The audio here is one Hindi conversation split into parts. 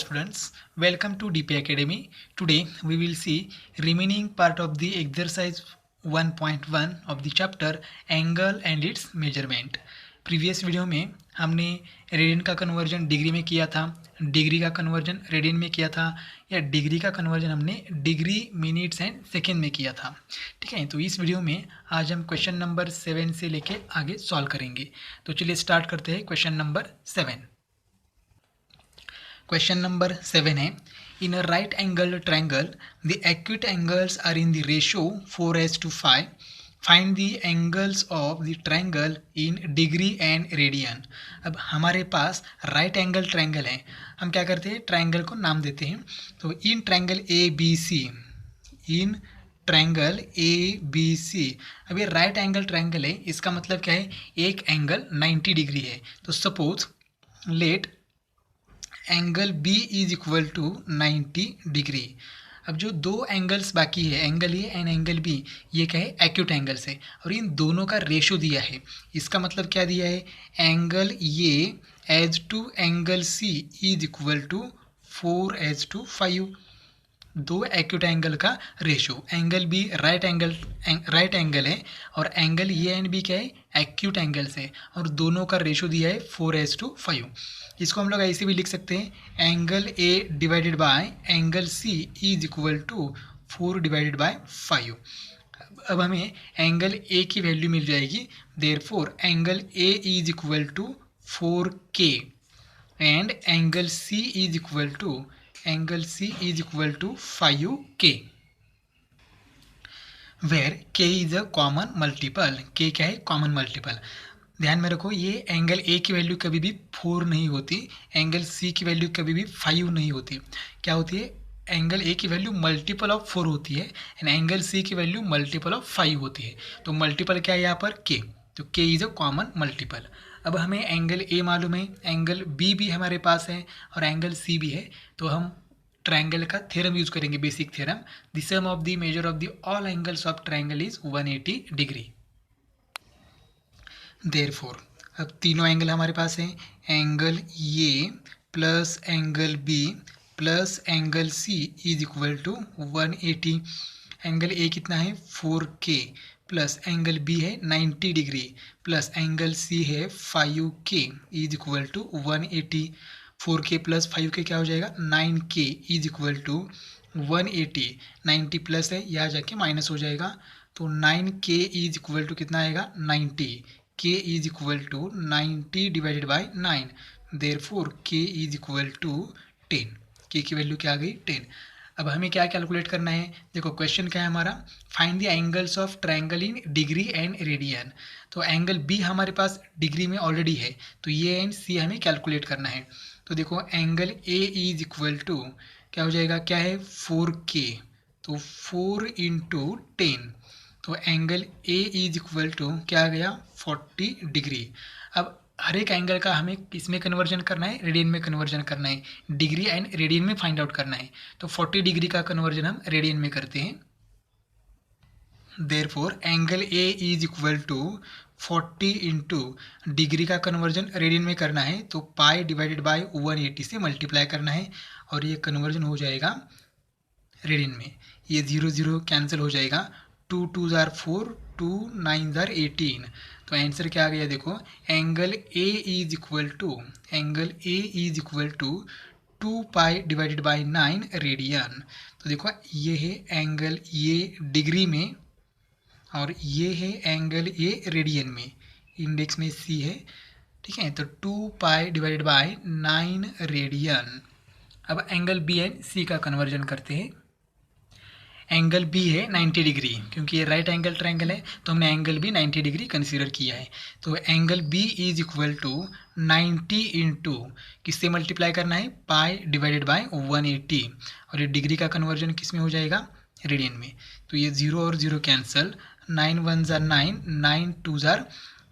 students, welcome to DP Academy. Today we will see remaining part of the exercise 1.1 of the chapter angle and its measurement. Previous video में हमने रेडियन का कन्वर्जन डिग्री में किया था, डिग्री का कन्वर्जन रेडियन में किया था, या डिग्री का कन्वर्जन हमने डिग्री मिनट्स एंड सेकेंड में किया था। ठीक है, तो इस वीडियो में आज हम क्वेश्चन नंबर 7 से लेके आगे सॉल्व करेंगे। तो चलिए स्टार्ट करते हैं क्वेश्चन नंबर 7। क्वेश्चन नंबर 7 है, in a right angle triangle the acute angles are in the ratio 4:5। Find the angles of the triangle in degree and radian. अब हमारे पास राइट एंगल ट्रायंगल है, हम क्या करते हैं, ट्रायंगल को नाम देते हैं। तो in triangle A B C, in triangle A B C, अब ये राइट एंगल ट्रायंगल है, इसका मतलब क्या है, एक एंगल 90 डिग्री है। तो suppose let angle B is equal to 90 degree. अब जो दो एंगल्स बाकी है, angle A and angle B, ये क्या है, एक्यूट एंगल्स है और इन दोनों का रेशो दिया है। इसका मतलब क्या दिया है, angle A as to angle C is equal to 4:5। दो एक्यूट एंगल का ratio, angle B right angle है और एंगल ए एंड बी क्या है, एक्यूट एंगल्स है और दोनों का रेशो दिया है 4:5। इसको हम लोग ऐसे भी लिख सकते हैं, angle A divided by angle C is equal to 4/5। अब हमें एंगल ए की वैल्यू मिल जाएगी, therefore angle A is equal to 4K and angle C is equal to 5K, where K is a common multiple. K क्या है, कॉमन मल्टीपल। ध्यान में रखो, ये एंगल ए की वैल्यू कभी भी 4 नहीं होती, एंगल सी की वैल्यू कभी भी 5 नहीं होती। क्या होती है, एंगल ए की वैल्यू मल्टीपल ऑफ 4 होती है एंड एंगल सी की वैल्यू मल्टीपल ऑफ 5 होती है। तो मल्टीपल क्या है यहाँ पर, K। तो K is a common multiple. अब हमें एंगल ए मालूम है, एंगल बी भी हमारे पास है और एंगल सी भी है। तो हम ट्रायंगल का थ्योरम यूज करेंगे, basic theorem, the sum of the measure of the all angles of triangle is 180 degree. Therefore अब तीनों एंगल हमारे पास हैं, angle A plus angle B plus angle C is equal to 180। Angle A कितना है, 4K प्लस एंगल बी है 90 डिग्री प्लस एंगल सी है 5K is equal to 180। 4K plus 5K क्या हो जाएगा, 9K is equal to 180। 90 plus है, यहाँ जाके माइनस हो जाएगा, तो 9K इज इक्वल टू कितना आएगा, 90। K is equal to 90 divided by 9, therefore K is equal to 10। K की वैल्यू क्या आ गई, 10। अब हमें क्या कैलकुलेट करना है, देखो क्वेश्चन क्या है हमारा, find the angles of triangle in degree and radian. तो एंगल बी हमारे पास डिग्री में ऑलरेडी है, तो ये एंड सी हमें कैलकुलेट करना है। तो देखो angle A is equal to क्या हो जाएगा, क्या है, 4K, तो 4 इंटू 10, तो angle A is equal to क्या आ गया, 40 डिग्री। अब हर एक एंगल का हमें किसमें कन्वर्जन करना है, रेडियन में कन्वर्जन करना है, डिग्री एंड रेडियन में फाइंड आउट करना है। तो 40 डिग्री का कन्वर्जन हम रेडियन में करते हैं। Therefore angle A is equal to 40 into degree का कन्वर्जन रेडियन में करना है, तो पाई डिवाइडेड बाय 180 से मल्टीप्लाई करना है और ये कन्वर्जन हो जाएगा रेडियन में। ये 0 0 कैंसिल हो जाएगा, 2 2 जार 4, 2 9 जार 18। तो आंसर क्या आ गया, देखो angle A is equal to 2 pi divided by 9 radian. तो देखो ये है एंगल ए डिग्री में और ये है एंगल ए रेडियन में, इंडेक्स में सी है, ठीक है। तो 2 पाई डिवाइडेड बाय 9 रेडियन। अब एंगल बी एंड सी का कन्वर्जन करते हैं। एंगल बी है 90 डिग्री, क्योंकि ये राइट एंगल ट्रायंगल है तो हमने एंगल बी 90 डिग्री कंसीडर किया है। तो angle B is equal to 90 into किससे मल्टीप्लाई करना है, पाई डिवाइडेड बाय 180 और ये डिग्री का कन्वर्जन किस में हो जाएगा, रेडियन में। तो ये 0 और 0 कैंसल, 9 1 जार 9, 9 2 जार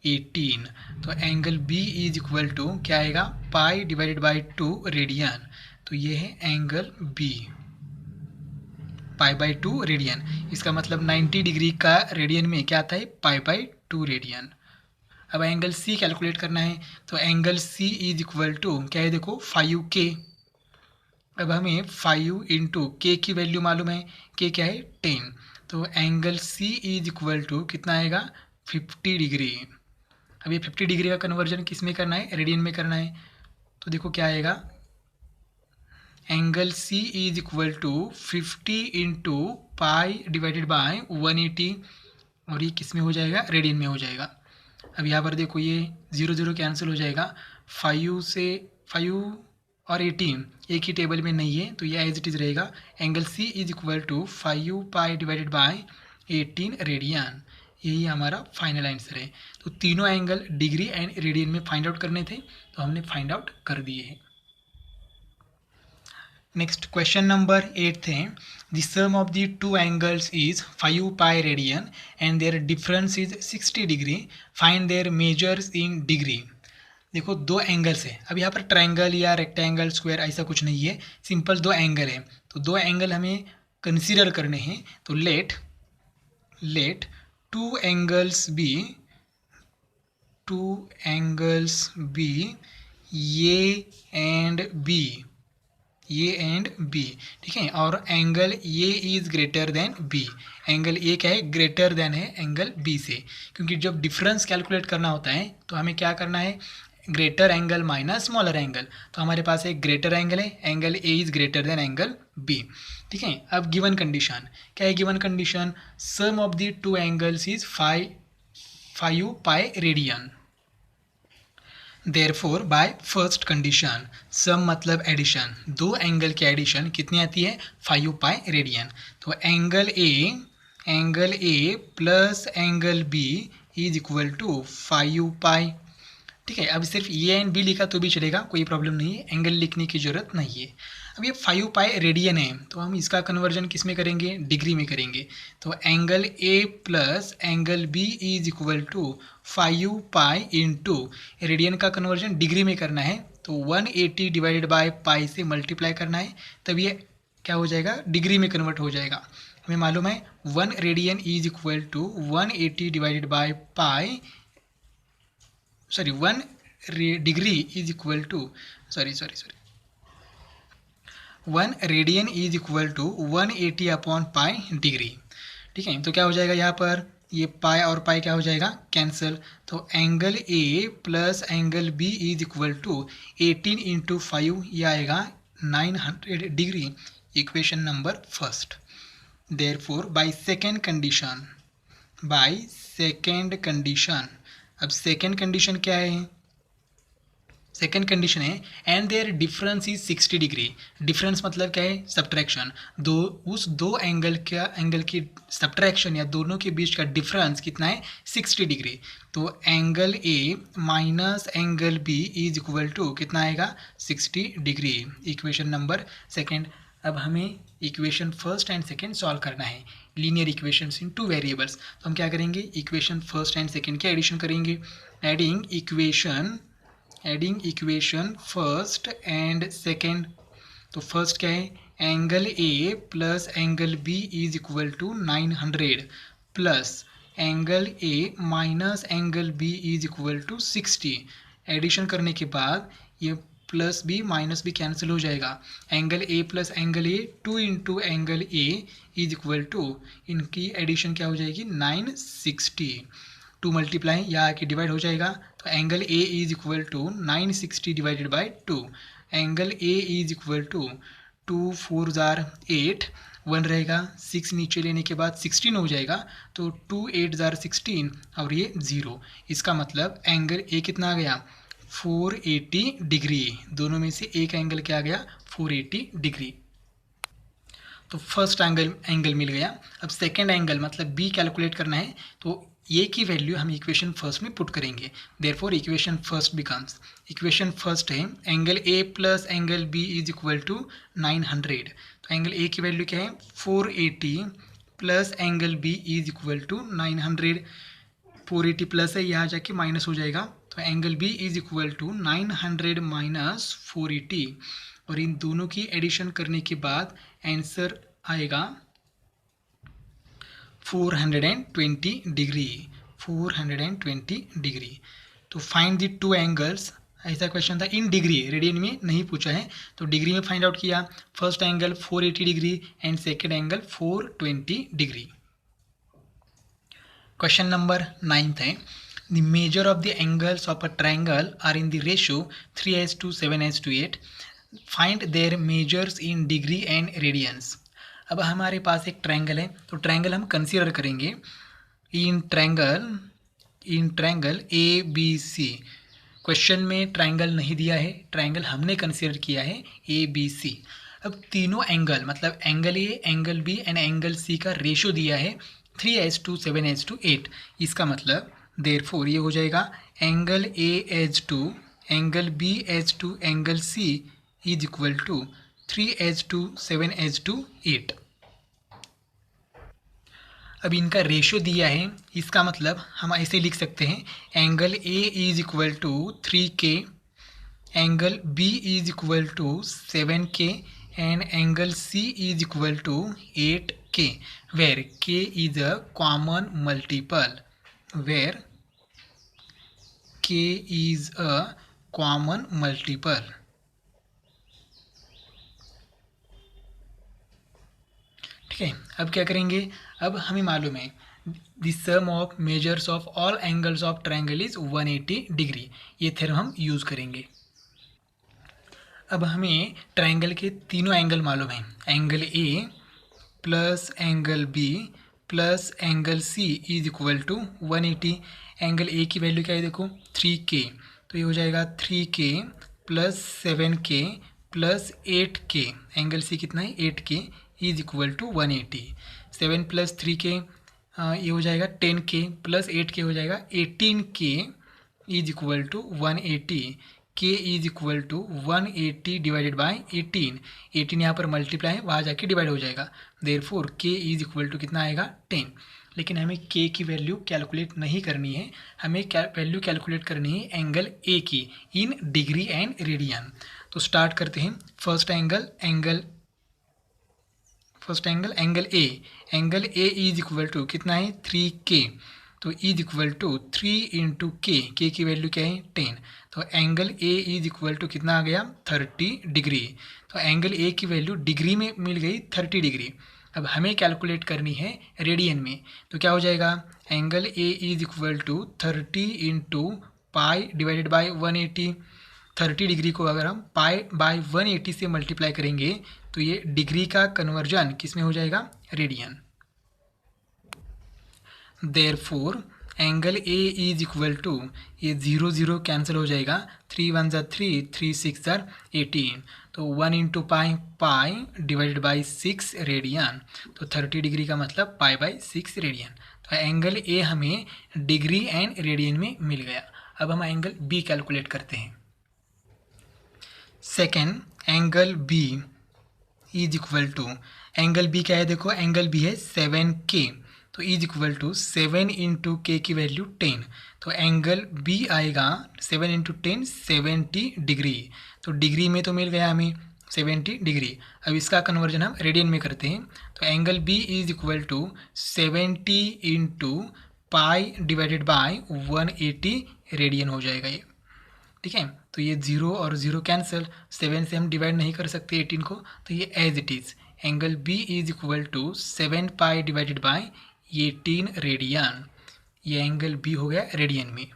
18। तो angle B is equal to क्या आएगा, पाई डिवाइडेड बाय 2 रेडियन। तो ये है एंगल बी, π/2 रेडियन। इसका मतलब 90 डिग्री का रेडियन में क्या आता है, π/2 रेडियन। अब एंगल सी कैलकुलेट करना है, तो angle C is equal to क्या है, देखो 5K अब हमें 5 इंटू के की वैल्यू मालूम है, के क्या है 10, तो angle C is equal to कितना आएगा 50 डिग्री। अब ये 50 डिग्री का कन्वर्जन किस में करना है, रेडियन में करना है। तो देखो क्या आएगा, angle C is equal to 50 into pi divided by 180, और ये किस में हो जाएगा, रेडियन में हो जाएगा। अब यहाँ पर देखो ये 0 0 कैंसिल हो जाएगा, 5 से 5 और 18 एक ही टेबल में नहीं है, तो ये एज इट इज़ रहेगा। Angle C is equal to 5 pi divided by 18 radian, यही हमारा फाइनल आंसर है। तो तीनों एंगल डिग्री एंड रेडियन में फाइंड आउट करने थे, तो हमने फाइंड आउट कर दिए हैं। नेक्स्ट क्वेश्चन नंबर 8 है, the sum of the two angles is 5 pi radian and their difference is 60 degree, find their measures in degree. देखो दो एंगल्स है, अब यहाँ पर ट्रायंगल या रेक्टेंगल स्क्वायर ऐसा कुछ नहीं है, सिंपल दो एंगल है। तो दो एंगल हमें कंसीडर करने हैं, तो let two angles be A and B, ठीक है। और angle A is greater than B, angle A क्या है, ग्रेटर देन है एंगल बी से, क्योंकि जब डिफरेंस कैलकुलेट करना होता है तो हमें क्या करना है, greater angle minus smaller angle. तो हमारे पास एक ग्रेटर एंगल है, angle A is greater than angle B, ठीक है। अब गिवन कंडीशन क्या है, given condition sum of the two angles is 5 pi radian. Therefore by first condition, sum मतलब एडिशन, दो एंगल की एडिशन कितनी आती है 5 पाई रेडियन। तो angle A plus angle B is equal to 5 pi, ठीक है। अब सिर्फ ए एंड बी लिखा तो भी चलेगा, कोई प्रॉब्लम नहीं है, एंगल लिखने की जरूरत नहीं है। अब ये 5 पाई रेडियन है, तो हम इसका कन्वर्जन किस में करेंगे, डिग्री में करेंगे। तो angle A plus angle B is equal to 5 pi into radian का कन्वर्जन डिग्री में करना है, तो 180 डिवाइडेड बाय पाई से मल्टीप्लाई करना है, तब ये क्या हो जाएगा, डिग्री में कन्वर्ट हो जाएगा। हमें मालूम है 1 radian is equal to 180 divided by pi, sorry 1 degree is equal to 1 radian is equal to 180 upon pi degree, ठीक है। तो क्या हो जाएगा, यहाँ पर ये पाई और पाई क्या हो जाएगा, कैंसिल। तो angle A plus angle B is equal to 18 into 5, ये आएगा 900 degree, equation number first. Therefore by second condition, अब सेकेंड कंडीशन क्या है, सेकेंड कंडीशन है and their difference is 60 degree. Difference मतलब क्या है, सब्ट्रैक्शन, उस दो एंगल की सब्ट्रैक्शन या दोनों के बीच का डिफरेंस कितना है 60 डिग्री। तो angle A minus angle B is equal to कितना आएगा 60 डिग्री, इक्वेशन नंबर सेकेंड। अब हमें equation first and second solve करना है, linear equations in two variables. तो हम क्या करेंगे, इक्वेशन फर्स्ट एंड सेकेंड की एडिशन करेंगे। Adding equation first and second, तो फर्स्ट क्या है, angle A plus angle B is equal to 900 plus angle A minus angle B is equal to 60। Addition करने के बाद ये plus B minus B cancel हो जाएगा, angle A plus angle A 2 into angle A is equal to, इनकी एडिशन क्या हो जाएगी 960, 2 मल्टीप्लाई यहाँ आके डिवाइड हो जाएगा। तो angle A is equal to 960 divided by 2, angle A is equal to 2 4 जार 8, 1 रहेगा, 6 नीचे लेने के बाद 16 हो जाएगा, तो 2 8 जार 16 और ये 0। इसका मतलब एंगल ए कितना आ गया 480 डिग्री, दोनों में से एक एंगल क्या आ गया 480 डिग्री। तो फर्स्ट एंगल मिल गया। अब सेकेंड एंगल मतलब बी कैलकुलेट करना है, तो ए की वैल्यू हम इक्वेशन फर्स्ट में पुट करेंगे। Therefore equation first becomes, equation first है angle A plus angle B is equal to 900। तो एंगल ए की वैल्यू क्या है 480 plus angle B is equal to 900, 480 plus है, यहाँ जाके माइनस हो जाएगा। तो angle B is equal to 900 minus 480, और इन दोनों की एडिशन करने के बाद आंसर आएगा 420 डिग्री, 420 डिग्री। तो फाइंड द टू एंगल्स, ऐसा क्वेश्चन था इन डिग्री, रेडियन में नहीं पूछा है, तो डिग्री में फाइंड आउट किया। First angle 480 degree and second angle 420 degree. Question number 9 है, the measure of the angles of a triangle are in the ratio 3:7:8। Find their measures in degree and radians. अब हमारे पास एक ट्रायंगल है, तो ट्रायंगल हम कंसीडर करेंगे in triangle A B C. Question में ट्रायंगल नहीं दिया है, ट्रायंगल हमने कंसीडर किया है ए बी सी। अब तीनों एंगल मतलब angle A, angle B and angle C का रेशो दिया है 3:7:8। इसका मतलब देयरफॉर ये हो जाएगा angle A as to angle B as to angle C is equal to 3:7:8। अब इनका रेशो दिया है, इसका मतलब हम ऐसे लिख सकते हैं angle A is equal to 3K, angle B is equal to 7K and angle C is equal to 8K, where K is a common multiple, where K is a common multiple. ठीक है, अब क्या करेंगे, अब हमें मालूम है the sum of measures of all angles of triangle is 180 degree. ये थ्योरम हम यूज़ करेंगे। अब हमें ट्रायंगल के तीनों एंगल मालूम है, angle A plus angle B plus angle C is equal to 180। Angle A की वैल्यू क्या है देखो 3K, तो ये हो जाएगा 3K plus 7K plus 8K। Angle C कितना है 8K is equal to 180। 7 plus 3K ये हो जाएगा 10K प्लस 8K हो जाएगा 18K is equal to 180। K is equal to 180 divided by 18। 18 यहाँ पर मल्टीप्लाई है, वहाँ जाके डिवाइड हो जाएगा, therefore K is equal to कितना आएगा 10। लेकिन हमें K की वैल्यू कैलकुलेट नहीं करनी है, हमें वैल्यू कैलकुलेट करनी है एंगल A की इन डिग्री एंड रेडियन। तो स्टार्ट करते हैं। First angle angle A is equal to कितना है 3K, तो इज इक्वल टू 3 इंटू के की वैल्यू क्या है 10। तो angle A is equal to कितना आ गया 30 डिग्री। तो एंगल ए की वैल्यू डिग्री में मिल गई 30 डिग्री। अब हमें कैलकुलेट करनी है रेडियन में, तो क्या हो जाएगा angle A is equal to 30 into pi divided by 180। 30 degree को अगर हम पाई बाय 180 से मल्टीप्लाई करेंगे तो ये डिग्री का कन्वर्जन किस में हो जाएगा radian. Therefore angle A is equal to, ये 0 कैंसिल हो जाएगा, 3 1 ज़ा 3, 3 6 ज़ा 18, तो 1 into pi divided by 6 radian. तो 30 डिग्री का मतलब पाई बाई 6 रेडियन। तो एंगल ए हमें डिग्री एंड रेडियन में मिल गया। अब हम एंगल बी कैलकुलेट करते हैं। Second angle B is equal to, angle B क्या है देखो, एंगल बी है 7K, तो इज इक्वल टू 7 इंटू के की वैल्यू 10। तो एंगल बी आएगा 7 इंटू 10 70 डिग्री। तो डिग्री में तो मिल गया हमें 70 डिग्री। अब इसका कन्वर्जन हम रेडियन में करते हैं, तो angle B is equal to 70 into pi divided by 180 radian हो जाएगा ये। ठीक है, तो ये 0 और 0 कैंसिल, 7 से हम डिवाइड नहीं कर सकते 18 को, तो ये as it is angle B is equal to 7 pi divided by 18 radian. ये एंगल बी हो गया रेडियन में।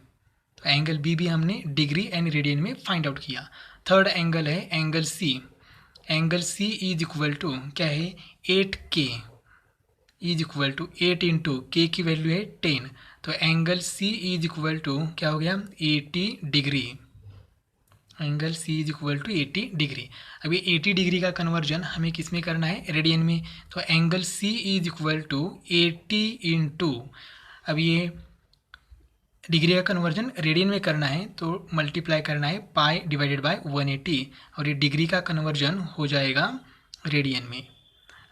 तो एंगल बी भी हमने डिग्री एंड रेडियन में फाइंड आउट किया। थर्ड एंगल है angle C. Angle C is equal to क्या है 8K is equal to 8 into के की वैल्यू है 10। तो angle C is equal to क्या हो गया 80 degree. Angle C is equal to 80 degree. अब ये 80 डिग्री का कन्वर्जन हमें किस में करना है रेडियन में। तो angle C is equal to 80 into, अब ये डिग्री का कन्वर्जन रेडियन में करना है तो मल्टीप्लाई करना है पाई डिवाइडेड बाय 180, और ये डिग्री का कन्वर्जन हो जाएगा रेडियन में।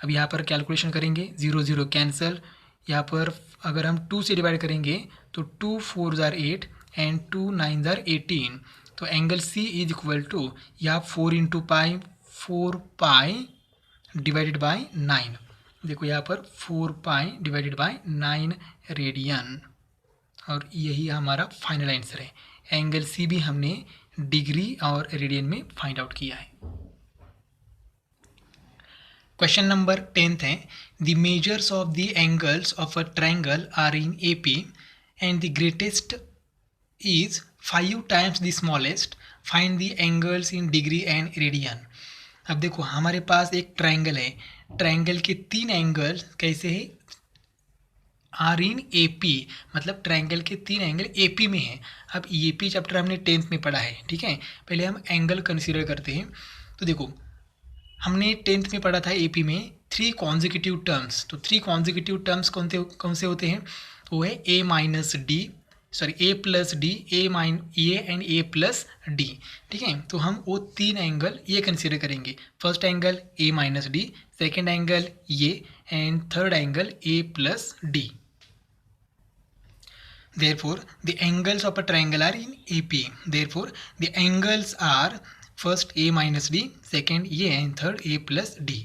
अब यहाँ पर कैलकुलेशन करेंगे, 0 0 कैंसिल, यहाँ पर अगर हम 2 से डिवाइड करेंगे तो 2 4 ज़ार 8 एंड 2 9 ज़ार 18। तो angle C is equal to या 4 into pi 4 pi divided by 9। देखो यहाँ पर 4 पाई डिवाइडेड बाय 9 रेडियन, और यही हमारा फाइनल आंसर है। एंगल सी भी हमने डिग्री और रेडियन में फाइंड आउट किया है। क्वेश्चन नंबर 10 है, the measures of the angles of a triangle are in AP and the greatest is 5 times the smallest, find the angles in degree and radian. अब देखो हमारे पास एक ट्रायंगल है, ट्रायंगल के 3 एंगल कैसे है, आर इन AP, मतलब ट्रायंगल के 3 एंगल AP में हैं। अब AP चैप्टर हमने 10th में पढ़ा है, ठीक है। पहले हम एंगल कंसीडर करते हैं। तो देखो हमने 10th में पढ़ा था AP में 3 कॉन्जिक्यूटिव टर्म्स। तो 3 कॉन्जिक्यूटिव टर्म्स कौन से होते हैं, वो है A plus D, A and A plus D, ठीक है। तो हम वो 3 एंगल ये कंसीडर करेंगे। First angle A minus D, second angle ये, and third angle A plus D. Therefore, the angles of a triangle are in AP. Therefore, the angles are first A minus D, second A and third A plus D.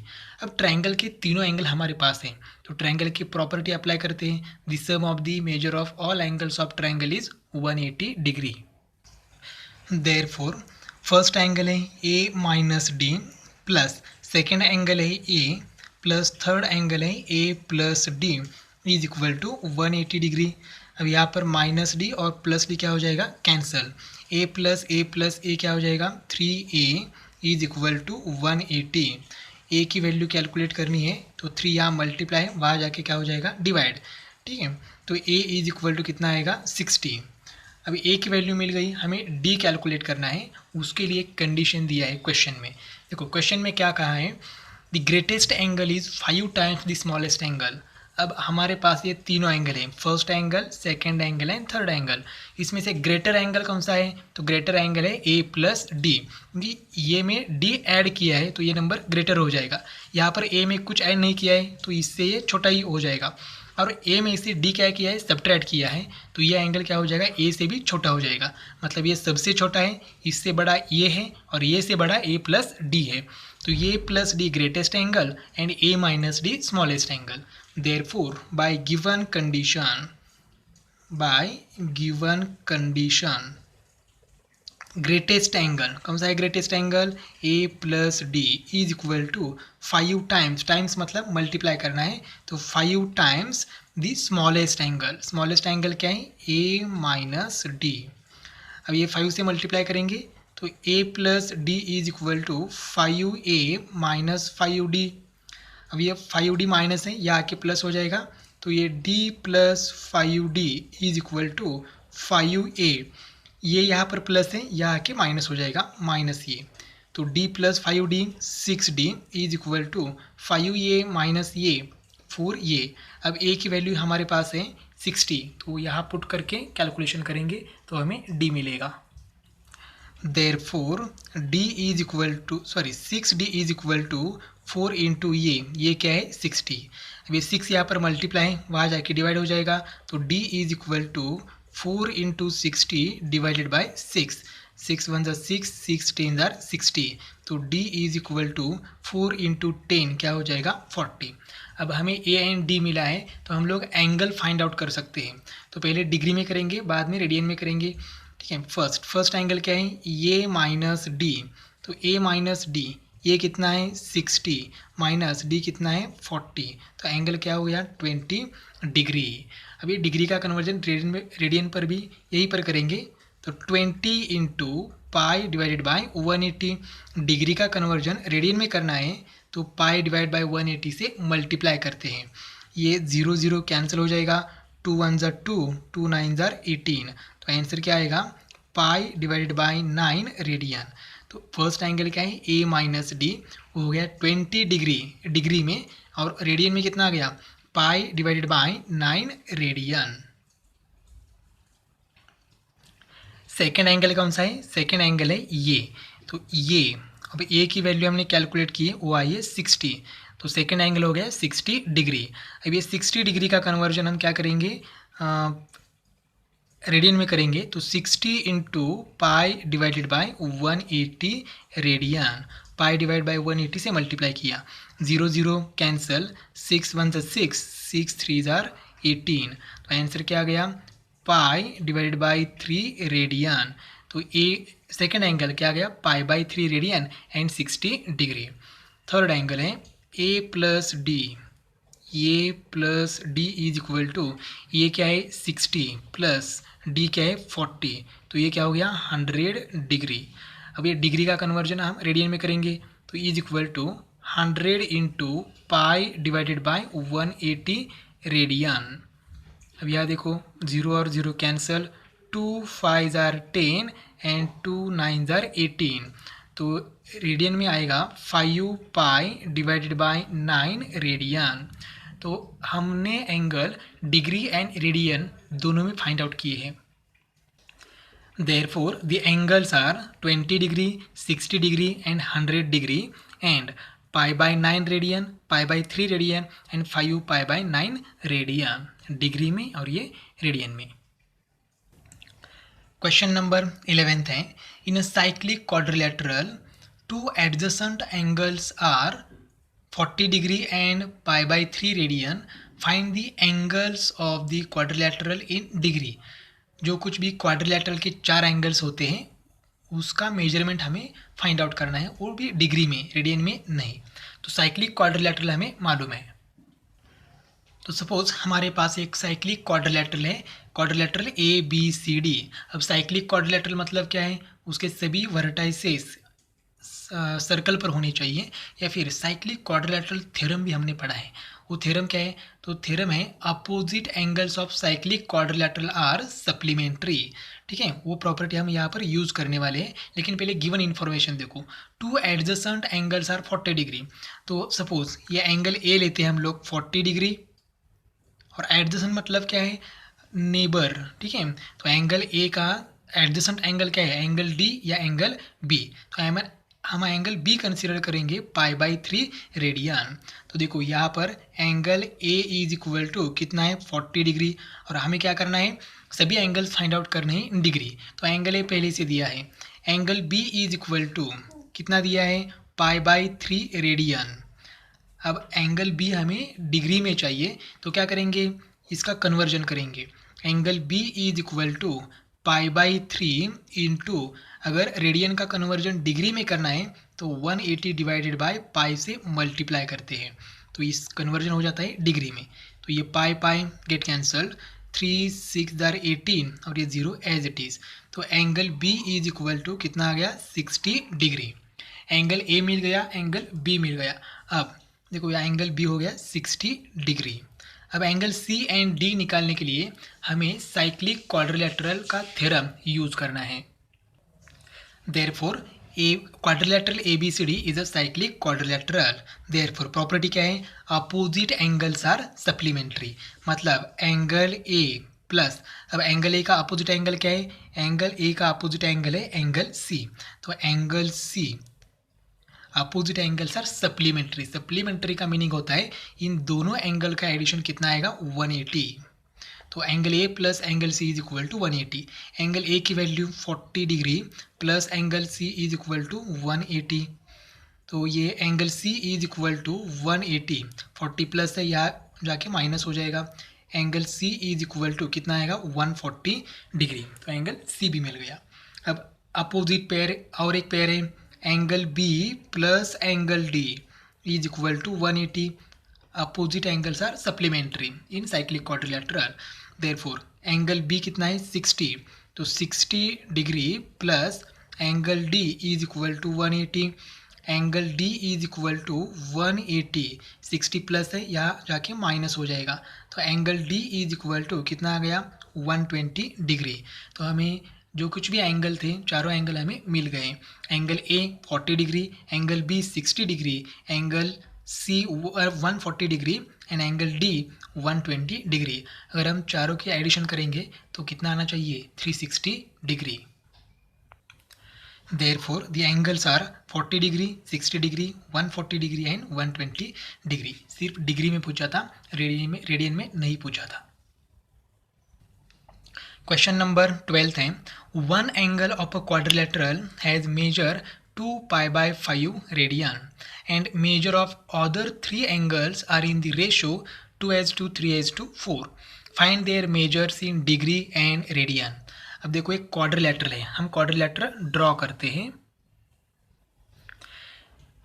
अब ट्रायंगल के तीनों एंगल हमारे पास हैं, तो ट्रायंगल की प्रॉपर्टी अप्लाई करते हैं। The sum of the measure of all angles of triangle is 180 degree. Therefore first angle है A minus D plus second angle है A प्लस थर्ड एंगल है A plus D is equal to 180 degree. अब यहाँ पर माइनस डी और प्लस डी क्या हो जाएगा, कैंसल। A प्लस ए क्या हो जाएगा, 3A is equal to 180। A की वैल्यू कैलकुलेट करनी है तो 3 यहाँ मल्टीप्लाई, वहाँ जाके क्या हो जाएगा, डिवाइड, ठीक है। तो A इज इक्वल टू कितना आएगा, 60। अभी A की वैल्यू मिल गई, हमें D कैलकुलेट करना है। उसके लिए एक कंडीशन दिया है क्वेश्चन में। देखो क्वेश्चन में क्या कहा है, the greatest angle is 5 times the smallest angle. अब हमारे पास ये तीनों एंगल हैं, first angle, second angle and third angle. इसमें से ग्रेटर एंगल कौन सा है, तो ग्रेटर एंगल है A प्लस डी, क्योंकि ये में D ऐड किया है तो ये नंबर ग्रेटर हो जाएगा। यहाँ पर A में कुछ ऐड नहीं किया है तो इससे ये छोटा ही हो जाएगा, और A में इसे D क्या किया है, सब्ट्रैक्ट किया है, तो ये एंगल क्या हो जाएगा, A से भी छोटा हो जाएगा। मतलब ये सबसे छोटा है, इससे बड़ा ये है, और ये से बड़ा A प्लस डी है। तो ये plus D greatest angle and A minus D smallest angle. Therefore, by given condition, greatest angle कौन सा है, greatest angle A plus D is equal to 5 times मतलब मल्टीप्लाई करना है, तो 5 times the smallest angle. Smallest angle क्या है, A माइनस डी। अब ये 5 से मल्टीप्लाई करेंगे तो A plus D is equal to 5A minus 5D। अब ये 5D माइनस है, यह आके प्लस हो जाएगा, तो ये D plus 5D is equal to 5A। ये यहाँ पर प्लस है, यह आके माइनस हो जाएगा, माइनस ये, तो D plus 5D 6D is equal to 5A minus ये 4A। अब A की वैल्यू हमारे पास है 60, तो यहाँ पुट करके कैलकुलेशन करेंगे तो हमें D मिलेगा। Therefore, 6D is equal to 4 into ये क्या है, 60। अब ये 6 यहाँ पर मल्टीप्लाई, वहाँ जाके डिवाइड हो जाएगा, तो D is equal to 4 into 60 divided by 6। 6 1 6, 6 10 60, तो D is equal to 4 into 10 क्या हो जाएगा, 40। अब हमें A एंड D मिला है तो हम लोग एंगल फाइंड आउट कर सकते हैं। तो पहले डिग्री में करेंगे, बाद में रेडियन में करेंगे, ठीक है। फर्स्ट एंगल क्या है, A माइनस डी, तो A माइनस डी ये कितना है, 60 माइनस D कितना है, 40, तो एंगल क्या हो गया, 20 डिग्री। अभी डिग्री का कन्वर्जन रेडियन पर भी यही पर करेंगे, तो 20 into pi divided by 180। Degree का कन्वर्जन रेडियन में करना है तो पाई डिवाइड बाई 180 से मल्टीप्लाई करते हैं। ये 0 0 कैंसिल हो जाएगा, 2 1 2, 2 9 18, तो आंसर क्या आएगा, पाई डिवाइडेड बाई 9 रेडियन। तो फर्स्ट एंगल क्या है, A माइनस डी, वो हो गया 20 डिग्री में, और रेडियन में कितना आ गया, pi divided by 9 radian. Second angle कौन सा है, सेकेंड एंगल है ये, तो ये अब A की वैल्यू हमने कैलकुलेट की है, वो आई है 60, तो सेकेंड एंगल हो गया 60 डिग्री। अब ये 60 डिग्री का कन्वर्जन हम क्या करेंगे, रेडियन में करेंगे, तो 60 into pi divided by 180 radian. Pi divide by 180 से मल्टीप्लाई किया, 0 0 कैंसिल, 6 1 6, 6 3 18, तो आंसर क्या आ गया, पाई डिवाइडेड बाई 3 रेडियन। तो A सेकेंड एंगल क्या गया, pi by 3 radian and 60 degree. Third angle है A plus D, A plus D is equal to, ये क्या है 60 प्लस डी क्या है 40, तो ये क्या हो गया 100 डिग्री। अब ये डिग्री का कन्वर्जन हम रेडियन में करेंगे, तो is equal to 100 into pi divided by 180 radian. अब यहाँ देखो 0 और 0 कैंसल, 2 5 आर 10 एंड 2 9 आर 18, तो रेडियन में आएगा 5 पाई डिवाइडेड बाय 9 रेडियन। तो हमने एंगल डिग्री एंड रेडियन दोनों में फाइंड आउट किए हैं। Therefore, the angles are 20 degree, 60 degree and 100 degree and pi by 9 radian, pi by 3 radian and 5 pi by 9 radian, degree में और ये रेडियन में। क्वेश्चन नंबर 11 है, in a cyclic quadrilateral two adjacent angles are 40 degree and pi by 3 radian, find the angles of the quadrilateral in degree. जो कुछ भी क्वाड्रिलेटरल के 4 एंगल्स होते हैं उसका मेजरमेंट हमें फाइंड आउट करना है, वो भी डिग्री में, रेडियन में नहीं। तो साइक्लिक क्वाड्रिलेटरल हमें मालूम है। तो सपोज हमारे पास एक साइक्लिक क्वाड्रिलेटरल है, quadrilateral A B C D. अब साइक्लिक क्वाड्रिलेटरल मतलब क्या है, उसके सभी वर्टाइसेस सर्कल पर होनी चाहिए, या फिर साइक्लिक क्वाड्रिलेटरल थ्योरम भी हमने पढ़ा है। वो थ्योरम क्या है, तो थ्योरम है opposite angles of cyclic quadrilateral are supplementary. ठीक है, वो प्रॉपर्टी हम यहाँ पर यूज़ करने वाले हैं, लेकिन पहले गिवन इन्फॉर्मेशन देखो। Two adjacent angles are 40 degree, तो सपोज ये एंगल ए लेते हैं हम लोग 40 डिग्री, और एडजेसेंट मतलब क्या है, नेबर। ठीक है, तो एंगल ए का एडजेसेंट एंगल क्या है, एंगल डी या एंगल बी। तो हम एंगल बी कंसीडर करेंगे पाई बाई 3 रेडियन। तो देखो यहाँ पर angle A is equal to कितना है 40 डिग्री, और हमें क्या करना है, सभी एंगल्स फाइंड आउट करने हैं डिग्री। तो एंगल ए पहले से दिया है, angle B is equal to कितना दिया है, पाई बाई 3 रेडियन। अब एंगल बी हमें डिग्री में चाहिए, तो क्या करेंगे, इसका कन्वर्जन करेंगे। Angle B is equal to pi by 3 into, अगर रेडियन का कन्वर्जन डिग्री में करना है तो 180 डिवाइडेड बाय पाई से मल्टीप्लाई करते हैं, तो इस कन्वर्जन हो जाता है डिग्री में। तो ये पाई पाई गेट कैंसल्ड, 3 6 18 और ये 0 एज इट इज़। तो angle B is equal to कितना आ गया 60 डिग्री। एंगल ए मिल गया, एंगल बी मिल गया। अब देखो यहाँ एंगल बी हो गया 60 डिग्री। अब एंगल सी एंड डी निकालने के लिए हमें साइक्लिक क्वाड्रिलेटरल का थ्योरम यूज करना है। Therefore a quadrilateral A B C D is a cyclic quadrilateral. Therefore property क्या है, अपोजिट एंगल्स आर सप्लीमेंट्री, मतलब एंगल ए प्लस, अब एंगल ए का अपोजिट एंगल क्या है, एंगल ए का अपोजिट एंगल है एंगल सी, तो angle C opposite angles are supplementary. Supplementary का मीनिंग होता है इन दोनों एंगल का एडिशन कितना आएगा 180। तो angle A plus angle C is equal to 180। Angle A की value 40 degree plus angle C is equal to 180, तो ये angle C is equal to 180, 40 plus है यहाँ जाके माइनस हो जाएगा। Angle C is equal to कितना आएगा 140 डिग्री, तो एंगल सी भी मिल गया। अब अपोजिट पेयर और एक पेयर है, angle B plus angle D is equal to 180। Opposite angles are supplementary in cyclic quadrilateral. Therefore angle B कितना है 60, तो 60 degree plus angle D is equal to 180। Angle D is equal to 180, 60 plus है यहाँ जाके माइनस हो जाएगा, तो angle D is equal to कितना आ गया 120 डिग्री। तो हमें जो कुछ भी एंगल थे चारों एंगल हमें मिल गए। Angle A 40 degree, angle B 60 degree, angle C 140 degree and angle D 120 degree. अगर हम चारों की एडिशन करेंगे तो कितना आना चाहिए 360 degree. Therefore, the angles are 40 degree, 60 degree, 140 degree and 120 degree. सिर्फ डिग्री में पूछा था, रेडियन में नहीं पूछा था। क्वेश्चन नंबर 12 है, one angle of a quadrilateral has measure 2 pi by 5 radian and measure of other 3 angles are in the ratio 2:3:4. Find their measures in degree and radian. अब देखो एक क्वाड्रिलेटरल है, हम क्वाड्रिलेटरल ड्रॉ करते हैं।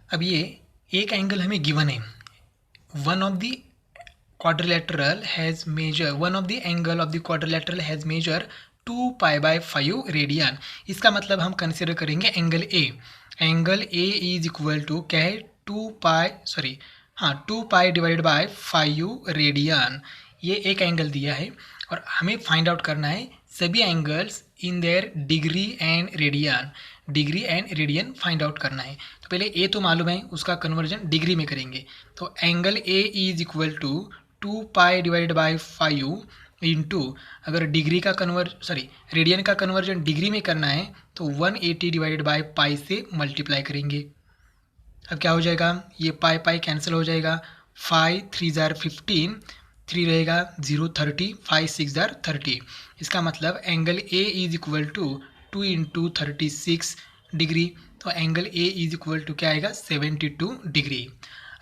अब ये एक एंगल हमें गिवन है, one of the one of the angle of the quadrilateral has measure 2π/5 radian. इसका मतलब हम कंसिडर करेंगे angle A. Angle A is equal to क्या है, 2π/5 रेडियन। ये एक एंगल दिया है और हमें फाइंड आउट करना है सभी angles in their degree and radian. Degree and radian find out करना है। तो पहले ए तो मालूम है, उसका कन्वर्जन डिग्री में करेंगे। तो angle A is equal to 2π/5 into, अगर डिग्री का रेडियन का कन्वर्जन डिग्री में करना है तो 180/π से मल्टीप्लाई करेंगे। अब क्या हो जाएगा, ये पाई कैंसिल हो जाएगा, 5 3 जार 15, 3 रहेगा 0 30, 5 6 जार 30। इसका मतलब angle A is equal to 2 into 36 degree. तो angle A is equal to क्या आएगा, 72 डिग्री।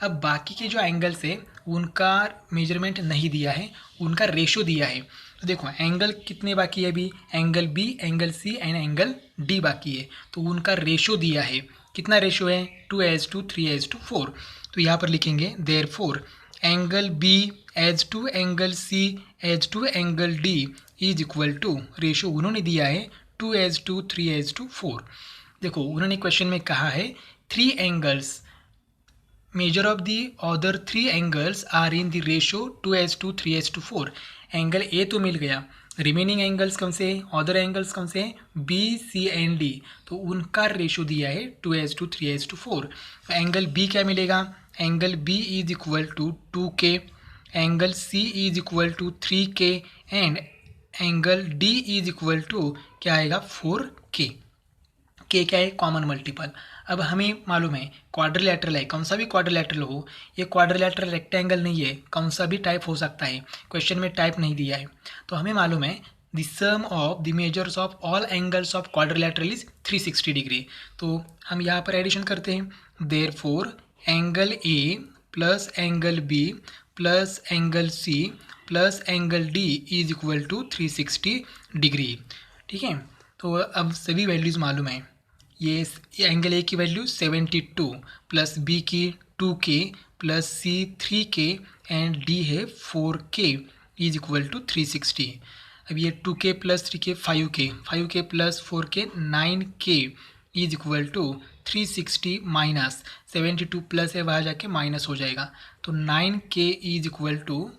अब बाकी के जो एंगल्स है उनका मेजरमेंट नहीं दिया है, उनका रेशो दिया है। तो देखो एंगल कितने बाकी है अभी, angle B, angle C and angle D बाकी है। तो उनका रेशो दिया है, कितना रेशो है, 2:3 3:4। तो यहाँ पर लिखेंगे therefore angle B as to angle C as to angle D is equal to, ratio उन्होंने दिया है 2:2 3:4। देखो उन्होंने क्वेश्चन में कहा है 3 angles, measure of the other 3 angles are in the ratio 2:2 3:4। Angle A तो मिल गया, रिमेनिंग एंगल्स कौन से हैं, अदर एंगल्स कौन से हैं, बी सी एंड डी। तो उनका रेशो दिया है 2:2 3:4। तो एंगल बी क्या मिलेगा, angle B is equal to 2K, angle C is equal to 3K and angle D is equal to क्या आएगा, 4K। के क्या है, कॉमन मल्टीपल। अब हमें मालूम है क्वाड्रिलेटरल है, कौन सा भी क्वाड्रिलेटरल हो, ये क्वाड्रिलेटरल रेक्टेंगल नहीं है, कौन सा भी टाइप हो सकता है, क्वेश्चन में टाइप नहीं दिया है। तो हमें मालूम है the sum of the measures of all angles of quadrilateral is 360 degree. तो हम यहाँ पर एडिशन करते हैं, therefore angle A plus angle B plus angle C plus angle D is equal to 360 degree. ठीक है, तो अब सभी वैल्यूज़ मालूम है। ये एंगल ए की वैल्यू 72 प्लस बी की 2K plus C 3K and D है 4K इज इक्वल टू 360। अब ये 2K plus 3K 5K plus 4K 9K is equal to 360 minus 72 plus है, वहाँ जाके माइनस हो जाएगा। तो 9K is equal to,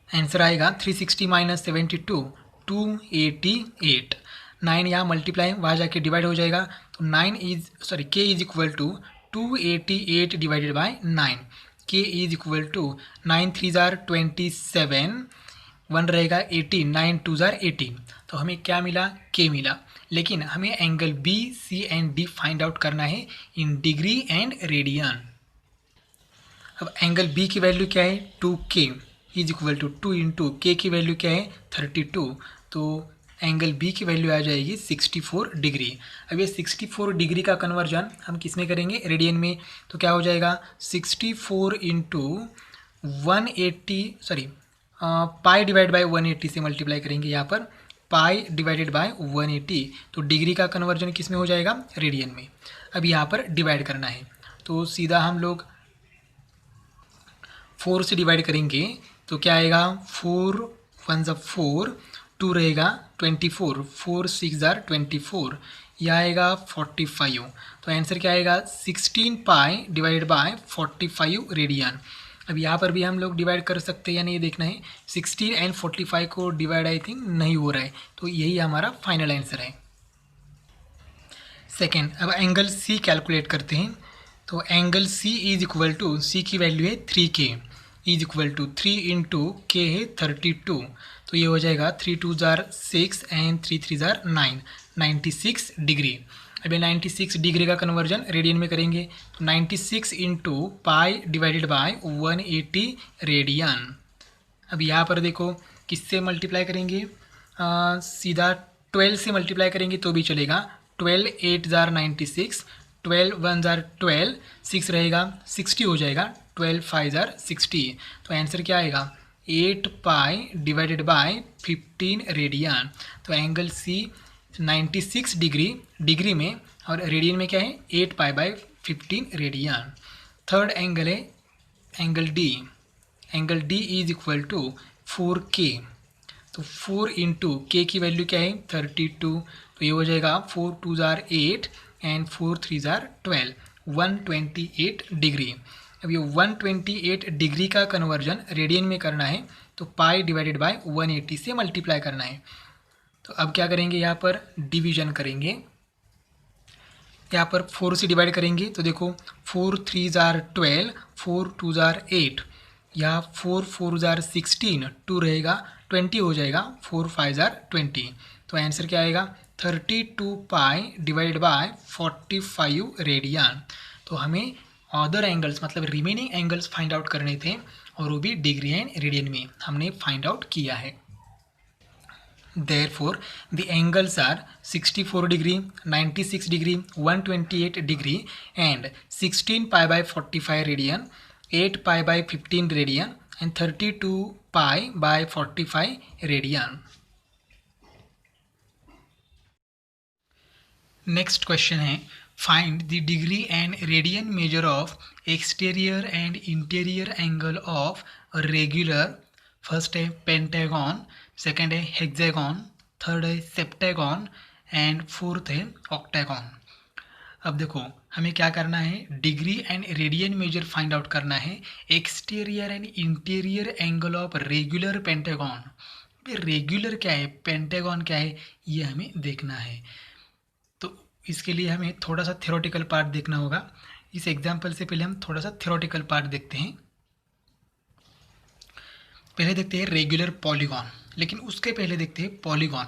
answer आएगा 360 माइनस 72 288। 9 यहाँ मल्टीप्लाई, वहाँ जाके डिवाइड हो जाएगा। तो K is equal to 288 divided by 9। K is equal to 9 3 जार 27, 1 रहेगा 18, 9 2 जार 18। तो हमें क्या मिला, K मिला। लेकिन हमें angle B C and D find out करना है इन डिग्री एंड रेडियन। अब एंगल बी की वैल्यू क्या है, 2K is equal to 2 into K की वैल्यू क्या है, 32। तो एंगल बी की वैल्यू आ जाएगी 64 डिग्री। अब ये 64 डिग्री का कन्वर्जन हम किस में करेंगे, रेडियन में। तो क्या हो जाएगा, 64 इंटू 180 पाई डिवाइड बाय 180 से मल्टीप्लाई करेंगे यहाँ पर, पाई डिवाइडेड बाय 180। तो डिग्री का कन्वर्जन किस में हो जाएगा, रेडियन में। अब यहाँ पर डिवाइड करना है, तो सीधा हम लोग 4 से डिवाइड करेंगे। तो क्या आएगा, 4 1 ज़ा 4, 2 रहेगा 24, 4 6 जार 24, यह आएगा 45। तो आंसर क्या आएगा, 16 पाई डिवाइड बाय 45 रेडियन। अब यहाँ पर भी हम लोग डिवाइड कर सकते हैं या नहीं, देखना है। 16 एंड 45 को डिवाइड आई थिंक नहीं हो रहा है, तो यही हमारा फाइनल आंसर है। सेकेंड, अब एंगल सी कैलकुलेट करते हैं। तो angle C is equal to, C की वैल्यू है 3K is equal to 3 into K है 32। तो ये हो जाएगा 3 2 जार 6 एंड 3 3 जार 9, 96 डिग्री। अब ये 96 डिग्री का कन्वर्जन रेडियन में करेंगे। तो 96 into pi divided by 180 radian. अब यहाँ पर देखो किससे मल्टीप्लाई करेंगे, सीधा 12 से मल्टीप्लाई करेंगे तो भी चलेगा। 12 8 जार 96, 12 1 जार 12, 6 रहेगा 60 हो जाएगा, 12 5 जार 60। तो आंसर क्या आएगा, 8 पाई डिवाइडेड बाय 15 रेडियन। तो एंगल सी 96 डिग्री में और रेडियन में क्या है 8 pi by 15 radian. Third angle है angle D. Angle D is equal to 4K। तो 4 इंटू के की वैल्यू क्या है 32। तो ये हो जाएगा 4 2 जार 8 एंड 4 3 जार 12, 128 डिग्री। अब ये 128 डिग्री का कन्वर्जन रेडियन में करना है तो पाई डिवाइडेड बाय 180 से मल्टीप्लाई करना है। तो अब क्या करेंगे, यहाँ पर डिवीजन करेंगे। यहाँ पर 4 से डिवाइड करेंगे तो देखो 4 3 जार 12, 4 2 जार 8, यहाँ 4 4 जार 16, 2 रहेगा 20 हो जाएगा, 4 5 जार 20। तो आंसर क्या आएगा 32 पाई डिवाइडेड बाय 45 रेडियन। तो हमें अदर एंगल्स मतलब रिमेनिंग एंगल्स फाइंड आउट करने थे और वो भी डिग्री एंड रेडियन में हमने फाइंड आउट किया है। Therefore, the angles are 64 degree, 96 degree, 128 degree and 16 pi by 45 radian, 8 pi by 15 radian and 32 pi by 45 radian. Next question है find the degree and radian measure of exterior and interior angle of a regular। First है पेंटागन, सेकेंड है हेक्सागन, थर्ड है सेप्टागन एंड फोर्थ है ऑक्टागन। अब देखो हमें क्या करना है, degree and radian measure find out करना है exterior and interior angle of regular pentagon. Regular क्या है, पेंटागन क्या है, ये हमें देखना है। तो इसके लिए हमें थोड़ा सा थ्योरेटिकल पार्ट देखना होगा। इस एग्जाम्पल से पहले हम थोड़ा सा थ्योरेटिकल पार्ट देखते हैं। पहले देखते हैं रेगुलर पॉलीगॉन, लेकिन उसके पहले देखते हैं पॉलीगॉन।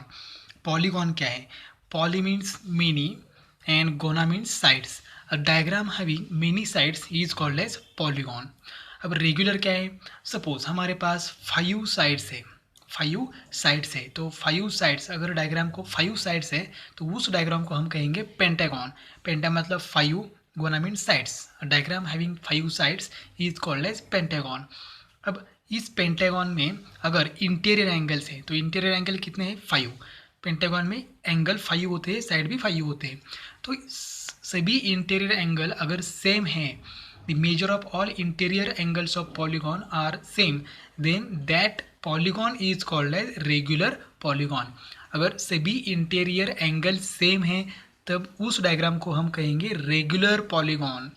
पॉलीगॉन क्या है, poly means many and gon means sides. A diagram having many sides is called as polygon. अब रेगुलर क्या है, सपोज हमारे पास 5 साइड्स है, 5 साइड्स है, तो 5 साइड्स अगर डायग्राम को 5 साइड्स है तो उस डायग्राम को हम कहेंगे पेंटागॉन। पेंटा मतलब 5, gon means sides. Diagram having 5 sides is called as pentagon. अब इस पेंटागन में अगर इंटीरियर एंगल्स है तो इंटीरियर एंगल कितने हैं 5। पेंटागन में एंगल 5 होते हैं, साइड भी 5 होते हैं। तो सभी इंटीरियर एंगल अगर सेम है, the measure of all interior angles of polygon are same, then that polygon is called as regular polygon. अगर सभी इंटीरियर एंगल सेम है तब उस डायग्राम को हम कहेंगे regular polygon.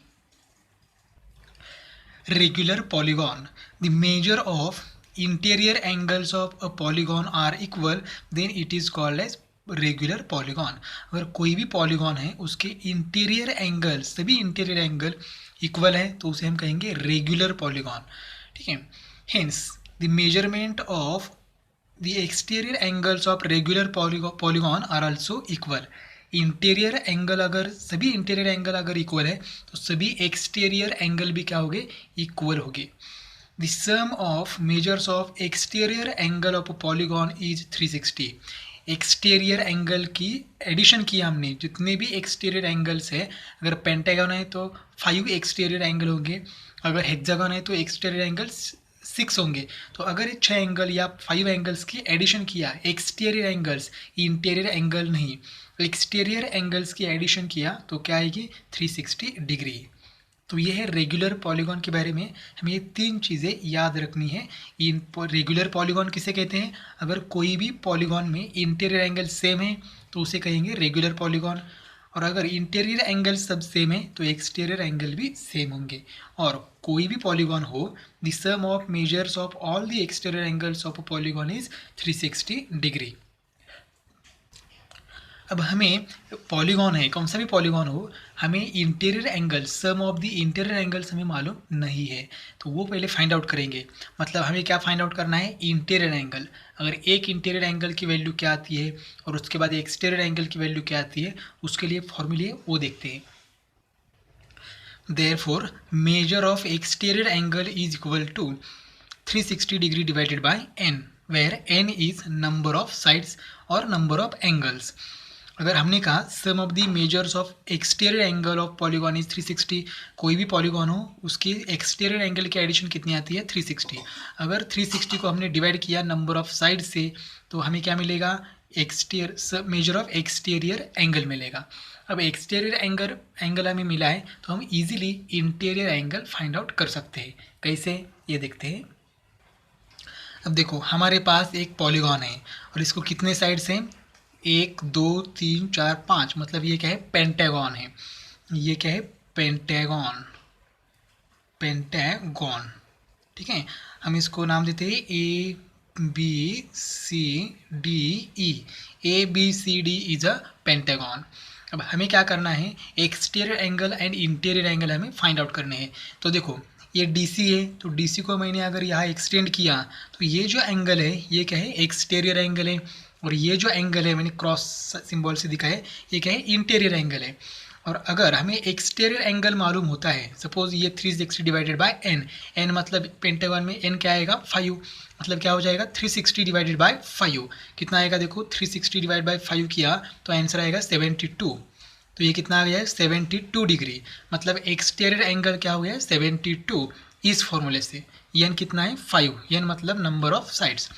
Regular polygon, the measure of interior angles of a polygon are equal, then it is called as regular polygon. अगर कोई भी पॉलीगॉन है उसके इंटीरियर एंगल, सभी इंटीरियर एंगल इक्वल है तो उसे हम कहेंगे रेगुलर पॉलीगॉन। ठीक है, hence the measurement of the exterior angles of regular polygon are also equal. Interior angle अगर सभी इंटीरियर एंगल अगर इक्वल है तो सभी एक्सटीरियर एंगल भी क्या होंगे, इक्वल होंगे। The sum of measures of exterior angle of polygon is 360। Exterior angle की एडिशन किया हमने, जितने भी एक्सटीरियर एंगल्स है, अगर पेंटागन है तो 5 एक्सटीरियर एंगल होंगे, अगर हेक्सागन है तो एक्सटीरियर एंगल्स 6 होंगे। तो अगर 6 एंगल या 5 एंगल्स की एडिशन किया, एक्सटीरियर एंगल्स, इंटीरियर एंगल नहीं, एक्सटीरियर एंगल्स की एडिशन किया तो क्या आएगी 360 डिग्री। तो ये है रेगुलर पॉलीगॉन के बारे में, हमें ये 3 चीज़ें याद रखनी है। इन रेगुलर पॉलीगॉन किसे कहते हैं, अगर कोई भी पॉलीगॉन में इंटीरियर एंगल सेम है तो उसे कहेंगे रेगुलर पॉलीगॉन, और अगर इंटीरियर एंगल सब सेम है तो एक्सटीरियर एंगल भी सेम होंगे। और कोई भी पॉलीगॉन हो, the sum of measures of all the exterior angles of a polygon is 360 degree. अब हमें पॉलीगॉन है, कौन सा भी पॉलीगॉन हो, हमें interior angle, sum of the interior angles हमें मालूम नहीं है, तो वो पहले फाइंड आउट करेंगे। मतलब हमें क्या फाइंड आउट करना है, इंटीरियर एंगल। अगर एक इंटीरियर एंगल की वैल्यू क्या आती है और उसके बाद एक्सटीरियर एंगल की वैल्यू क्या आती है, उसके लिए फॉर्मूले वो देखते हैं। Therefore measure of exterior angle is equal to 360 degree divided by n, where n is number of sides और नंबर ऑफ एंगल्स। अगर हमने कहा sum of the measures of exterior angle of polygon is 360, कोई भी पॉलीगॉन हो उसकी एक्सटीरियर एंगल की एडिशन कितनी आती है 360। अगर 360 को हमने डिवाइड किया नंबर ऑफ साइड से तो हमें क्या मिलेगा, मेजर ऑफ एक्सटीरियर एंगल मिलेगा। अब एक्सटीरियर एंगल हमें मिला है तो हम easily interior angle find out कर सकते हैं। कैसे, ये देखते हैं। अब देखो हमारे पास एक पॉलीगॉन है और इसको कितने साइड्स हैं, 1 2 3 4 5, मतलब ये क्या है, पेंटागॉन है। ये क्या है, पेंटागॉन, पेंटागॉन, ठीक है। हम इसको नाम देते हैं ABCDE। ABCD is a pentagon. अब हमें क्या करना है, exterior angle and interior angle हमें फाइंड आउट करने हैं। तो देखो ये DC है, तो DC को मैंने अगर यहाँ एक्सटेंड किया तो ये जो एंगल है ये क्या है, एक्सटीरियर एंगल है। और ये जो एंगल है मैंने क्रॉस सिंबल से दिखा है, ये क्या है, इंटीरियर एंगल है। और अगर हमें एक्सटीरियर एंगल मालूम होता है, सपोज ये 360 डिवाइडेड बाय n मतलब पेंटागन में n क्या आएगा, 5, मतलब क्या हो जाएगा 360 डिवाइडेड बाय 5, कितना आएगा देखो, 360 डिवाइड बाय 5 किया तो आंसर आएगा 72। तो ये कितना आ गया है, 72 डिग्री, मतलब एक्सटीरियर एंगल क्या हो गया है 72 इस फॉर्मूले से। n कितना है 5, n मतलब नंबर ऑफ साइड्स।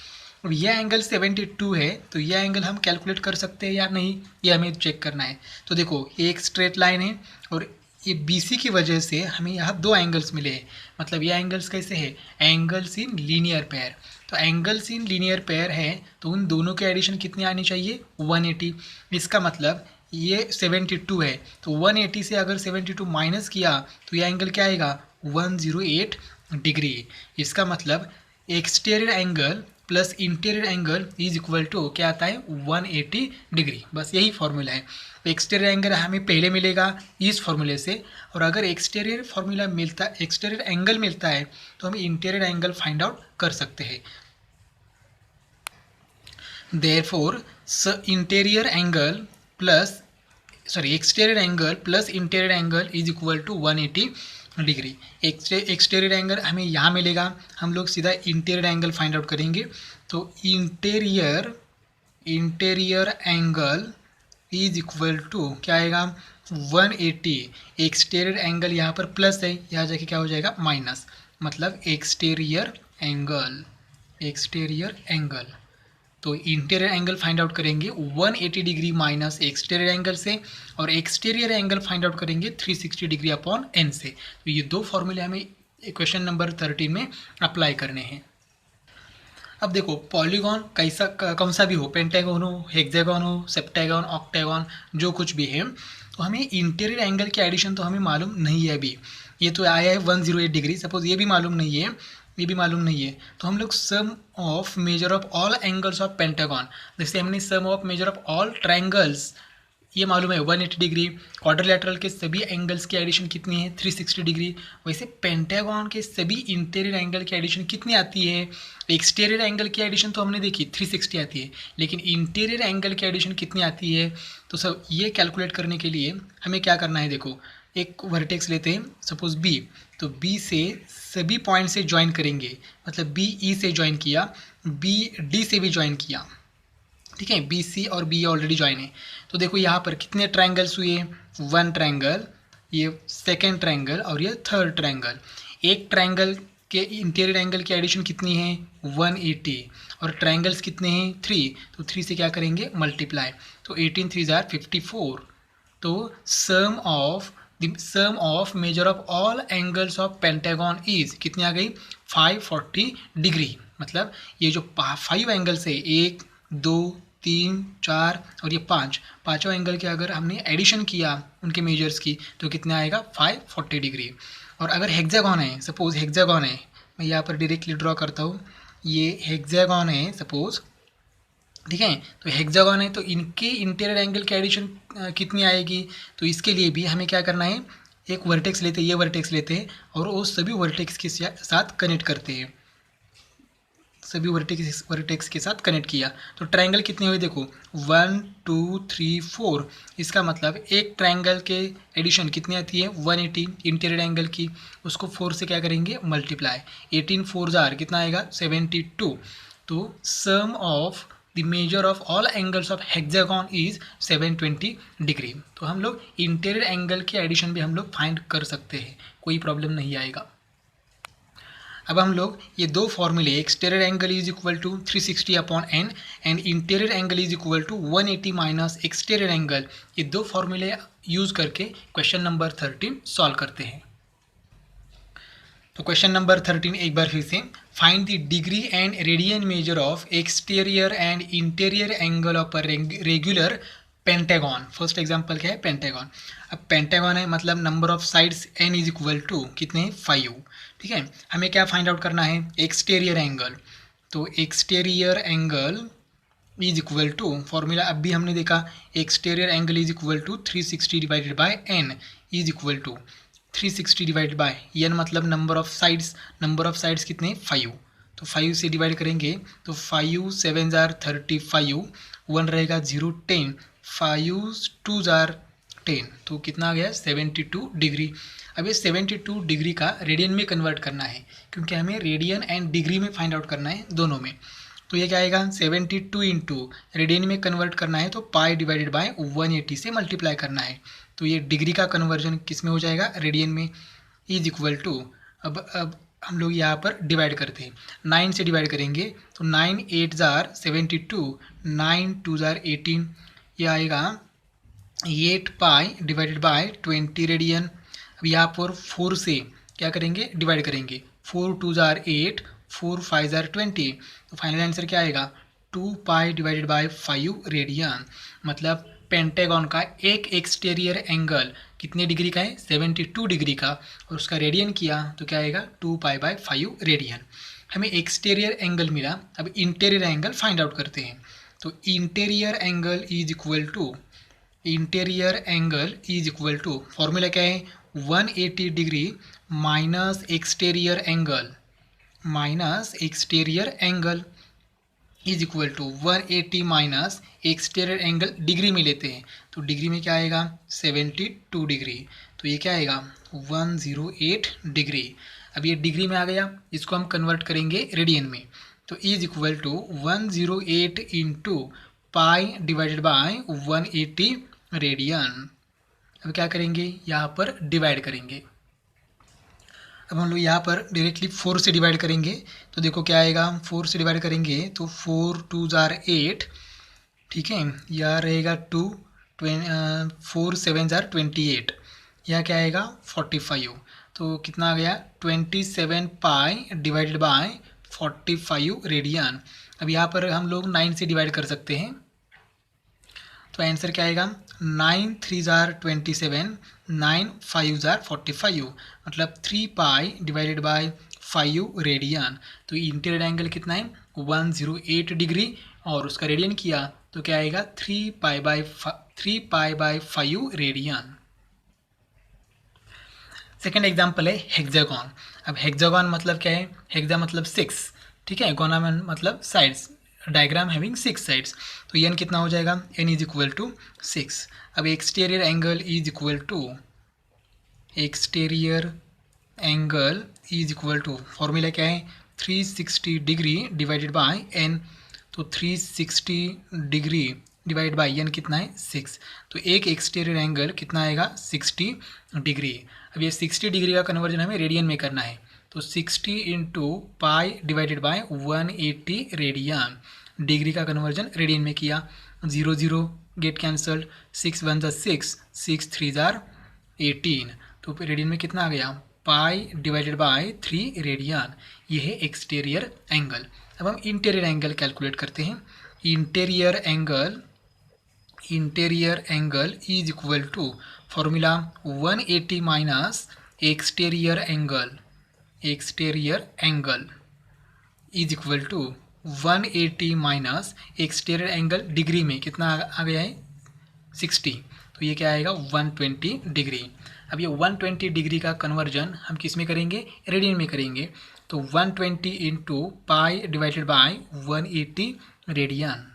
और यह एंगल 72 है तो यह एंगल हम कैलकुलेट कर सकते हैं या नहीं, ये हमें चेक करना है। तो देखो ये एक स्ट्रेट लाइन है और ये BC की वजह से हमें यहाँ दो एंगल्स मिले हैं। मतलब ये एंगल्स कैसे है, एंगल्स इन लीनियर पेयर। तो एंगल्स इन लीनियर पेयर है तो उन दोनों के एडिशन कितनी आनी चाहिए, 180। इसका मतलब ये 72 है तो 180 से अगर 72 माइनस किया तो ये एंगल क्या आएगा, 108 डिग्री। इसका मतलब exterior angle plus interior angle is equal to क्या आता है, 180 डिग्री। बस यही फॉर्मूला है। तो एक्सटीरियर एंगल हमें पहले मिलेगा इस फॉर्मूले से, और अगर एक्सटीरियर फॉर्मूला मिलता, एक्सटीरियर एंगल मिलता है तो हम इंटीरियर एंगल फाइंड आउट कर सकते हैं। Therefore interior angle plus exterior angle plus interior angle is equal to 180 degree. Exterior angle हमें यहाँ मिलेगा, हम लोग सीधा इंटीरियर एंगल फाइंड आउट करेंगे। तो interior angle is equal to क्या आएगा, 180। एक्सटीरियर एंगल यहाँ पर प्लस है, यहाँ जाके क्या हो जाएगा माइनस, मतलब एक्सटीरियर एंगल। तो इंटीरियर एंगल फाइंड आउट करेंगे 180 डिग्री माइनस एक्सटीरियर एंगल से, और एक्सटीरियर एंगल फाइंड आउट करेंगे 360 डिग्री अपॉन n से। तो ये दो फॉर्मूले हमें क्वेश्चन नंबर 13 में अप्लाई करने हैं। अब देखो पॉलीगॉन कैसा कौन सा भी हो, पेंटागन हो, हेक्सागन हो, सेप्टागन, ऑक्टागन, जो कुछ भी है, तो हमें इंटीरियर एंगल की एडिशन तो हमें मालूम नहीं है अभी। ये तो आया है 108 डिग्री, सपोज ये भी मालूम नहीं है, ये भी मालूम नहीं है, तो हम लोग sum of measure of all angles of pentagon, जैसे हमने sum of measure of all triangles ये मालूम है 180 डिग्री, क्वाड्रिलेटरल के सभी एंगल्स की एडिशन कितनी है 360 डिग्री, वैसे पेंटागन के सभी इंटीरियर एंगल की एडिशन कितनी आती है, एक्सटीरियर एंगल की एडिशन तो हमने देखी 360 आती है, लेकिन इंटीरियर एंगल की एडिशन कितनी आती है। तो सब ये कैलकुलेट करने के लिए हमें क्या करना है, देखो एक वर्टेक्स लेते हैं सपोज B, तो B से सभी पॉइंट से ज्वाइन करेंगे, मतलब B E से ज्वाइन किया, B D से भी ज्वाइन किया, ठीक है, BC और B ऑलरेडी ज्वाइन है। तो देखो यहाँ पर कितने ट्रायंगल्स हुए, 1 ट्रायंगल, ये सेकेंड ट्रायंगल और ये थर्ड ट्रायंगल। एक ट्रायंगल के इंटीरियर एंगल की एडिशन कितनी है 180, और ट्रायंगल्स कितने हैं 3, तो 3 से क्या करेंगे मल्टीप्लाई, तो 18 3 जार 54। तो sum of measure of all angles of pentagon is कितनी आ गई 540 डिग्री। मतलब ये जो 5 एंगल्स है 1 2 3 4 और ये 5, पाँचों एंगल के अगर हमने एडिशन किया उनके मेजर्स की तो कितना आएगा 540 डिग्री। और अगर हेक्सागन है, सपोज हेक्सागन है, मैं यहाँ पर डायरेक्टली ड्रॉ करता हूँ, ये हेक्सागन है सपोज, ठीक है, तो हेक्सागन है तो इनके इंटीरियर एंगल की एडिशन कितनी आएगी। तो इसके लिए भी हमें क्या करना है, एक वर्टेक्स लेते हैं, ये वर्टेक्स लेते हैं और वो सभी वर्टेक्स के साथ कनेक्ट करते हैं, सभी वर्टेक्स के साथ कनेक्ट किया तो ट्रायंगल कितने हुए देखो 1 2 3 4। इसका मतलब एक ट्रायंगल के एडिशन कितनी आती है 180 इंटीरियर एंगल की, उसको 4 से क्या करेंगे मल्टीप्लाई, 18 4 जार कितना आएगा 72। तो sum of the measure of all angles of hexagon is 720 degree. तो हम लोग इंटीरियर एंगल के एडिशन भी हम लोग फाइंड कर सकते हैं, कोई प्रॉब्लम नहीं आएगा। अब हम लोग ये दो फॉर्मूले, exterior angle is equal to 360 upon n and interior angle is equal to 180 minus exterior angle, ये दो फॉर्मूले यूज करके क्वेश्चन नंबर 13 सॉल्व करते हैं। तो क्वेश्चन नंबर 13 एक बार फिर से, find the degree and radian measure of exterior and interior angle of a regular pentagon. First example क्या है, पेंटागन। अब पेंटागन है मतलब number of sides n is equal to कितने, 5। ठीक है, हमें क्या फाइंड आउट करना है, एक्सटीरियर एंगल। तो exterior angle is equal to, formula अब भी हमने देखा, exterior angle is equal to 360 divided by n is equal to 360 divided by n मतलब नंबर ऑफ साइड्स कितने, 5। तो 5 से डिवाइड करेंगे तो 5 7 जार 35, 1 रहेगा 0 10, 5 2 जार 10, तो कितना आ गया, 72 डिग्री। अब ये 72 डिग्री का रेडियन में कन्वर्ट करना है, क्योंकि हमें रेडियन एंड डिग्री में फाइंड आउट करना है दोनों में। तो ये क्या आएगा, 72 इंटू रेडियन में कन्वर्ट करना है तो पाई डिवाइडेड बाय 180 से मल्टीप्लाई करना है। तो ये डिग्री का कन्वर्जन किस में हो जाएगा, रेडियन में, इज इक्वल टू, अब हम लोग यहाँ पर डिवाइड करते हैं, 9 से डिवाइड करेंगे तो 9 8 जार 72, 9 2 जार 18, ये आएगा 8 पाई डिवाइडेड बाय 20 रेडियन। अब यहाँ पर 4 से क्या करेंगे, डिवाइड करेंगे, 4 2 जार 8, 4 5 जार 20, तो फाइनल आंसर क्या आएगा, 2 पाई डिवाइडेड बाय 5 रेडियन। मतलब पेंटागन का एक एक्सटीरियर एंगल कितने डिग्री का है, 72 डिग्री का, और उसका रेडियन किया तो क्या आएगा, 2 पाई बाय 5 रेडियन। हमें एक्सटीरियर एंगल मिला, अब इंटीरियर एंगल फाइंड आउट करते हैं। तो interior angle is equal to formula क्या है, 180 degree minus exterior angle is equal to 180 minus exterior angle degree में लेते हैं तो डिग्री में क्या आएगा, 72 डिग्री, तो ये क्या आएगा, 108 डिग्री। अब ये डिग्री में आ गया, इसको हम कन्वर्ट करेंगे रेडियन में, तो is equal to 108 into pi divided by 180 radian. अब क्या करेंगे, यहाँ पर डिवाइड करेंगे। अब हम लोग यहाँ पर डायरेक्टली 4 से डिवाइड करेंगे तो देखो क्या आएगा, 4 से डिवाइड करेंगे तो 4 2 जार 8, ठीक है, यह रहेगा 2, 4 7 जार 28, यह क्या आएगा 45, तो कितना आ गया 27 पाई डिवाइडेड बाय 45 रेडियन। अब यहाँ पर हम लोग 9 से डिवाइड कर सकते हैं तो आंसर क्या आएगा, 9 3 जार 27, 9 5 जार 45, मतलब 3 पाई डिवाइडेड बाय 5 रेडियन। तो इंटीरियर एंगल कितना है, 108 डिग्री, और उसका रेडियन किया तो क्या आएगा, 3 पाई बाय 5 रेडियन। सेकेंड एग्जाम्पल है हेक्सागन। अब हेक्सागन मतलब क्या है, हेक्सा मतलब 6, ठीक है, गोना मतलब साइड्स, डायग्राम हैविंग 6 साइड्स, तो एन कितना हो जाएगा, एन इज इक्वल टू 6। अब exterior angle is equal to formula क्या है, 360 डिग्री डिवाइडेड बाय एन, तो 360 डिग्री डिवाइड बाय एन कितना है, 6, तो एक एक्सटीरियर एंगल कितना आएगा, 60 डिग्री। अब ये 60 डिग्री का कन्वर्जन हमें रेडियन में करना है, तो 60 into pi divided by 180 radian, degree का कन्वर्जन रेडियन में किया, 0 0 गेट कैंसल्ड, 6 1 जार 6, 6 3 जार 18, तो रेडियन में कितना आ गया, पाई डिवाइडेड बाय 3 रेडियन। ये है एक्सटीरियर एंगल। अब हम इंटीरियर एंगल कैलकुलेट करते हैं। Interior angle is equal to formula 180 minus exterior angle is equal to 180 minus exterior angle degree में कितना आ गया है, 60, तो ये क्या आएगा, 120 डिग्री। अब ये 120 डिग्री का कन्वर्जन हम किस में करेंगे, रेडियन में करेंगे, तो 120 into pi divided by 180 radian,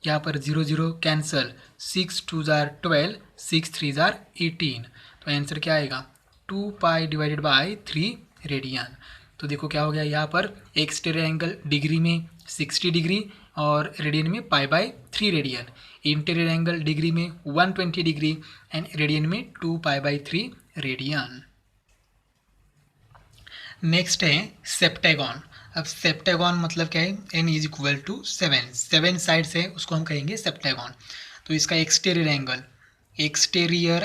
यहाँ पर 0 0 कैंसल, 6 2 जार 12, 6 3 जार 18, तो आंसर क्या आएगा, 2 पाई डिवाइडेड बाय 3 रेडियन। तो देखो क्या हो गया, यहाँ पर एक्सटीरियर एंगल डिग्री में 60 डिग्री, और रेडियन में π/3 रेडियन। इंटीरियर एंगल डिग्री में 120 डिग्री एंड रेडियन में 2π/3 रेडियन। नेक्स्ट है सेप्टेगॉन। अब सेप्टेगॉन मतलब क्या है, n is equal to 7 sides है, उसको हम कहेंगे सेप्टेगॉन। तो इसका exterior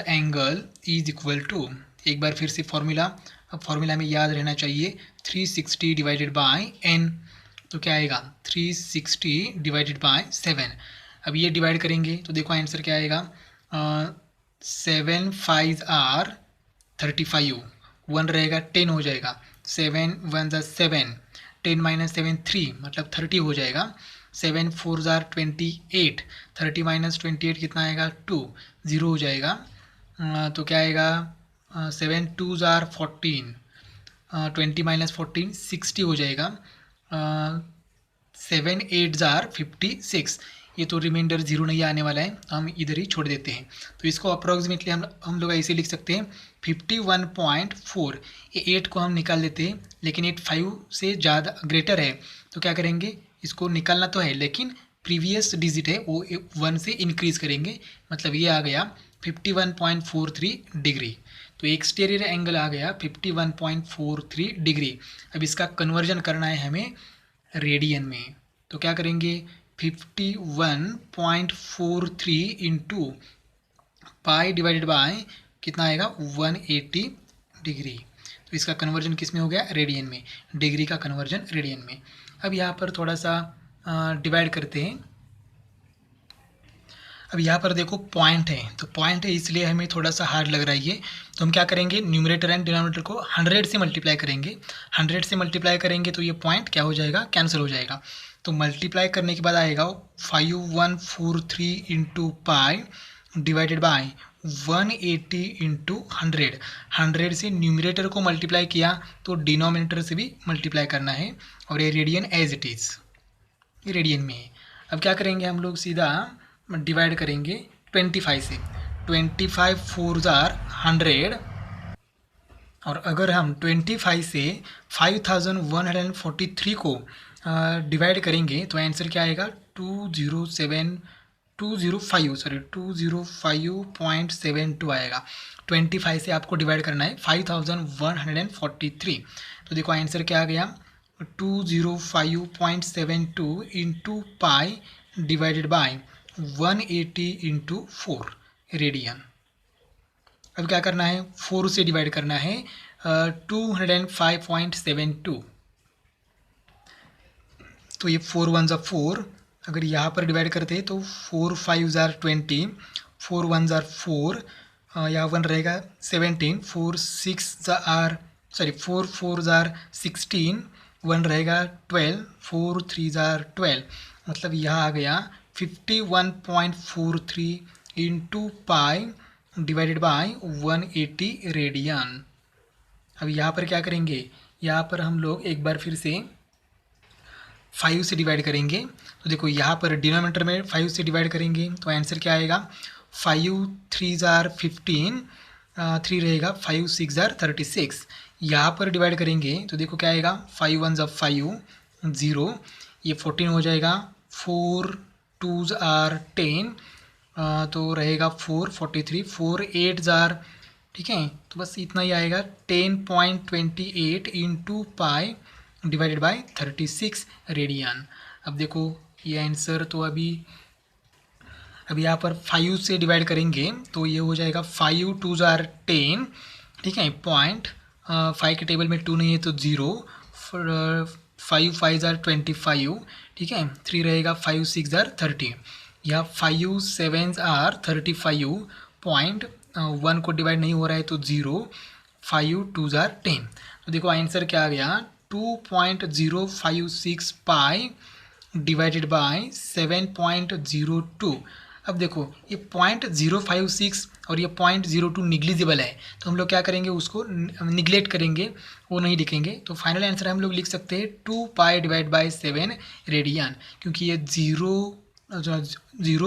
angle is equal to, एक बार फिर से फॉर्मूला, अब फॉर्मूला में याद रहना चाहिए 360 डिवाइडेड बाय n, तो क्या आएगा 360 डिवाइडेड बाय 7। अब ये डिवाइड करेंगे तो देखो आंसर क्या आएगा, 7 5 आर 35, 1 रहेगा 10 हो जाएगा, 7 1 ज़ा 7, 10 माइनस 7 3 मतलब 30 हो जाएगा, 7 4 ज़ार 28, 30 माइनस 28 कितना आएगा 2, 0 हो जाएगा। तो क्या आएगा 7 2 ज़ार 14, 20 माइनस 14 60 हो जाएगा, 7 8 ज़ार 56। ये तो रिमाइंडर 0 नहीं आने वाला है, हम इधर ही छोड़ देते हैं। तो इसको अप्रॉक्सीमेटली हम लोग ऐसे लिख सकते हैं 51.4। ये 8 को हम निकाल लेते हैं, लेकिन 8 5 से ज़्यादा ग्रेटर है, तो क्या करेंगे, इसको निकालना तो है लेकिन प्रीवियस डिजिट है वो 1 से इंक्रीज़ करेंगे, मतलब ये आ गया 51.43 डिग्री। तो एक्सटीरियर एंगल आ गया 51.43 डिग्री। अब इसका कन्वर्जन करना है हमें रेडियन में, तो क्या करेंगे 51.43 इंटू पाई डिवाइडेड बाय कितना आएगा 180 डिग्री। तो इसका कन्वर्जन किस में हो गया, रेडियन में, डिग्री का कन्वर्जन रेडियन में। अब यहाँ पर थोड़ा सा डिवाइड करते हैं। अब यहाँ पर देखो पॉइंट है, तो पॉइंट है इसलिए हमें थोड़ा सा हार्ड लग रहा है ये, तो हम क्या करेंगे न्यूमरेटर एंड डिनोमिनेटर को 100 से मल्टीप्लाई करेंगे। 100 से मल्टीप्लाई करेंगे तो ये पॉइंट क्या हो जाएगा, कैंसिल हो जाएगा। तो मल्टीप्लाई करने के बाद आएगा 5143 into pi divided by 180 into 100। 100 से न्यूमरेटर को मल्टीप्लाई किया तो डिनोमिनेटर से भी मल्टीप्लाई करना है, और ये रेडियन एज इट इज़, ये रेडियन में है। अब क्या करेंगे हम लोग, सीधा डिवाइड करेंगे 25 से, 25 4 ज़ार 100, और अगर हम 25 से 5143 को डिवाइड करेंगे तो आंसर क्या आएगा 205.72 आएगा। 25 से आपको डिवाइड करना है 5143, तो देखो आंसर क्या आ गया 205.72 into pi divided by 180 into 4 radian. अब क्या करना है, 4 से डिवाइड करना है 205.72, तो ये 4 1 ज़ा 4, अगर यहाँ पर डिवाइड करते हैं तो 4 5 ज़ार 20, 4 1 ज़ार 4, यहाँ 1 रहेगा 17, 4 4 ज़ार 16, 1 रहेगा 12, 4 3 ज़ार 12, मतलब यहाँ आ गया 51.43 into pi divided by 180 radian. अब यहाँ पर क्या करेंगे, यहाँ पर हम लोग एक बार फिर से 5 से डिवाइड करेंगे, तो देखो यहाँ पर डिनोमिनेटर में 5 से डिवाइड करेंगे तो आंसर क्या आएगा 5 3 ज़ार 15, 3 रहेगा 5 6 ज़ार 36। यहाँ पर डिवाइड करेंगे तो देखो क्या आएगा 5 1 ज़ा 5 0, ये 14 हो जाएगा, 4 2 ज़ार 10, तो रहेगा 4 43, 4 8 ज़ार, ठीक है, तो बस इतना ही आएगा 10.28 into pi divided bye 36 radian. अब देखो ये आंसर तो अभी यहाँ पर 5 से डिवाइड करेंगे तो ये हो जाएगा 5 2 ज़ार 10, ठीक है, पॉइंट 5 के टेबल में 2 नहीं है तो 0, 5 5 ज़ार 25, ठीक है, 3 रहेगा 5 6 ज़ार 30, या 5 7 ज़ार 35, पॉइंट 1 को डिवाइड नहीं हो रहा है तो 0, 5 2 ज़ार 10, तो देखो आंसर क्या आ गया 2.056 पाई डिवाइडेड बाय 7.02। अब देखो ये 0.056 और ये 0.02 निग्लिजिबल है, तो हम लोग क्या करेंगे, उसको निगलेक्ट करेंगे, वो नहीं लिखेंगे। तो फाइनल आंसर हम लोग लिख सकते हैं 2 पाई डिवाइड बाय 7 रेडियन, क्योंकि ये 0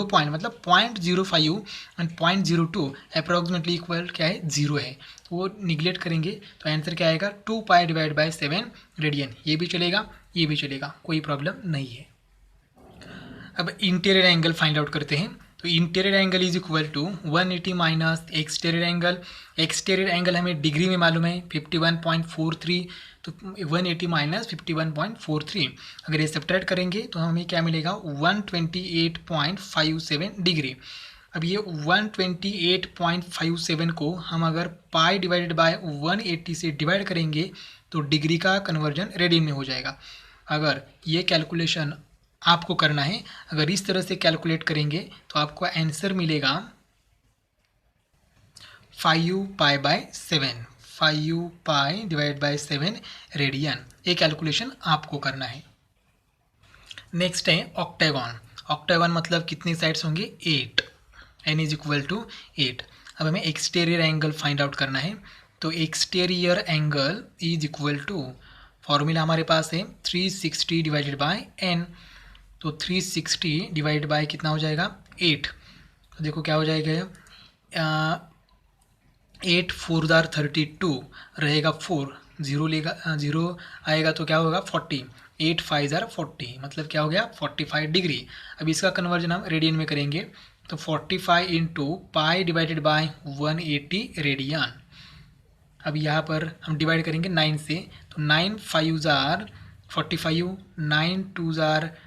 पॉइंट मतलब 0.05 एंड 0.02 अप्रॉक्सीमेटली इक्वल क्या है 0 है, तो वो निगलेक्ट करेंगे। तो आंसर क्या आएगा 2 पाई डिवाइड बाय 7 रेडियन। ये भी चलेगा, ये भी चलेगा, कोई प्रॉब्लम नहीं है। अब इंटीरियर एंगल फाइंड आउट करते हैं। तो interior angle is equal to 180 minus exterior angle. Exterior angle हमें डिग्री में मालूम है 51.43, तो 180 माइनस 51.43, अगर ये सब्ट्रैक्ट करेंगे तो हमें क्या मिलेगा 128.57 डिग्री। अब ये 128.57 को हम अगर पाई डिवाइडेड बाय 180 से डिवाइड करेंगे तो डिग्री का कन्वर्जन रेडियन में हो जाएगा। अगर ये कैलकुलेशन आपको करना है, अगर इस तरह से कैलकुलेट करेंगे तो आपको आंसर मिलेगा 5 pi by 7, 5 pi divide by 7 radian. ये कैलकुलेशन आपको करना है। नेक्स्ट है ऑक्टेगॉन। ऑक्टेगॉन मतलब कितनी साइड्स होंगे 8, n इज इक्वल टू 8। अब हमें एक्सटीरियर एंगल फाइंड आउट करना है। तो exterior angle is equal to, formula हमारे पास है 360 डिवाइडेड बाय n। तो 360 डिवाइड बाय कितना हो जाएगा 8। तो देखो क्या हो जाएगा, 8 4 जार 32 रहेगा 4, जीरो लेगा, जीरो आएगा तो क्या होगा 40, 8 5 जार 40, मतलब क्या हो गया 45 डिग्री। अब इसका कन्वर्जन हम रेडियन में करेंगे तो 45 into pi divided by 180 radian. अब यहाँ पर हम डिवाइड करेंगे 9 से, तो 9 5 जार 45, 9 2 जार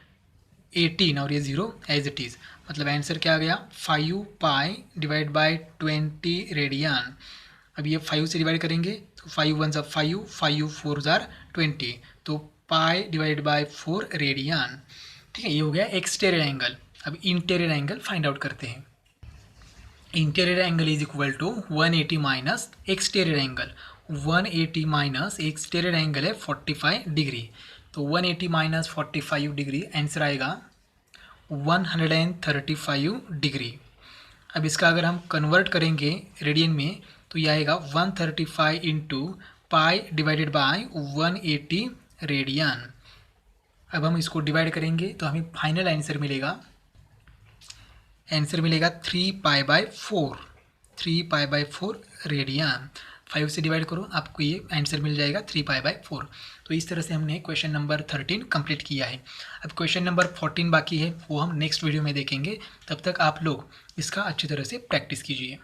18 और ये 0 एज इट इज़, मतलब आंसर क्या आ गया 5 पाई डिवाइड बाय 20 रेडियन। अब ये 5 से डिवाइड करेंगे तो 5 1 ज़ा 5, 5 4 ज़ार 20, तो पाई डिवाइड बाय 4 रेडियन। ठीक है, ये हो गया एक्सटीरियर एंगल। अब इंटीरियर एंगल फाइंड आउट करते हैं। Interior angle is equal to 180 minus exterior angle. 180 minus exterior angle है 45 डिग्री, तो 180 माइनस 45 डिग्री आंसर आएगा 135 डिग्री। अब इसका अगर हम कन्वर्ट करेंगे रेडियन में तो ये आएगा 135 into pi divided by 180 radian. अब हम इसको डिवाइड करेंगे तो हमें फाइनल आंसर मिलेगा 3 pi by 4, 3 pi by 4 radian. 5 से डिवाइड करो आपको ये आंसर मिल जाएगा 3 पाई बाय 4। तो इस तरह से हमने क्वेश्चन नंबर 13 कंप्लीट किया है। अब क्वेश्चन नंबर 14 बाकी है, वो हम नेक्स्ट वीडियो में देखेंगे। तब तक आप लोग इसका अच्छी तरह से प्रैक्टिस कीजिए।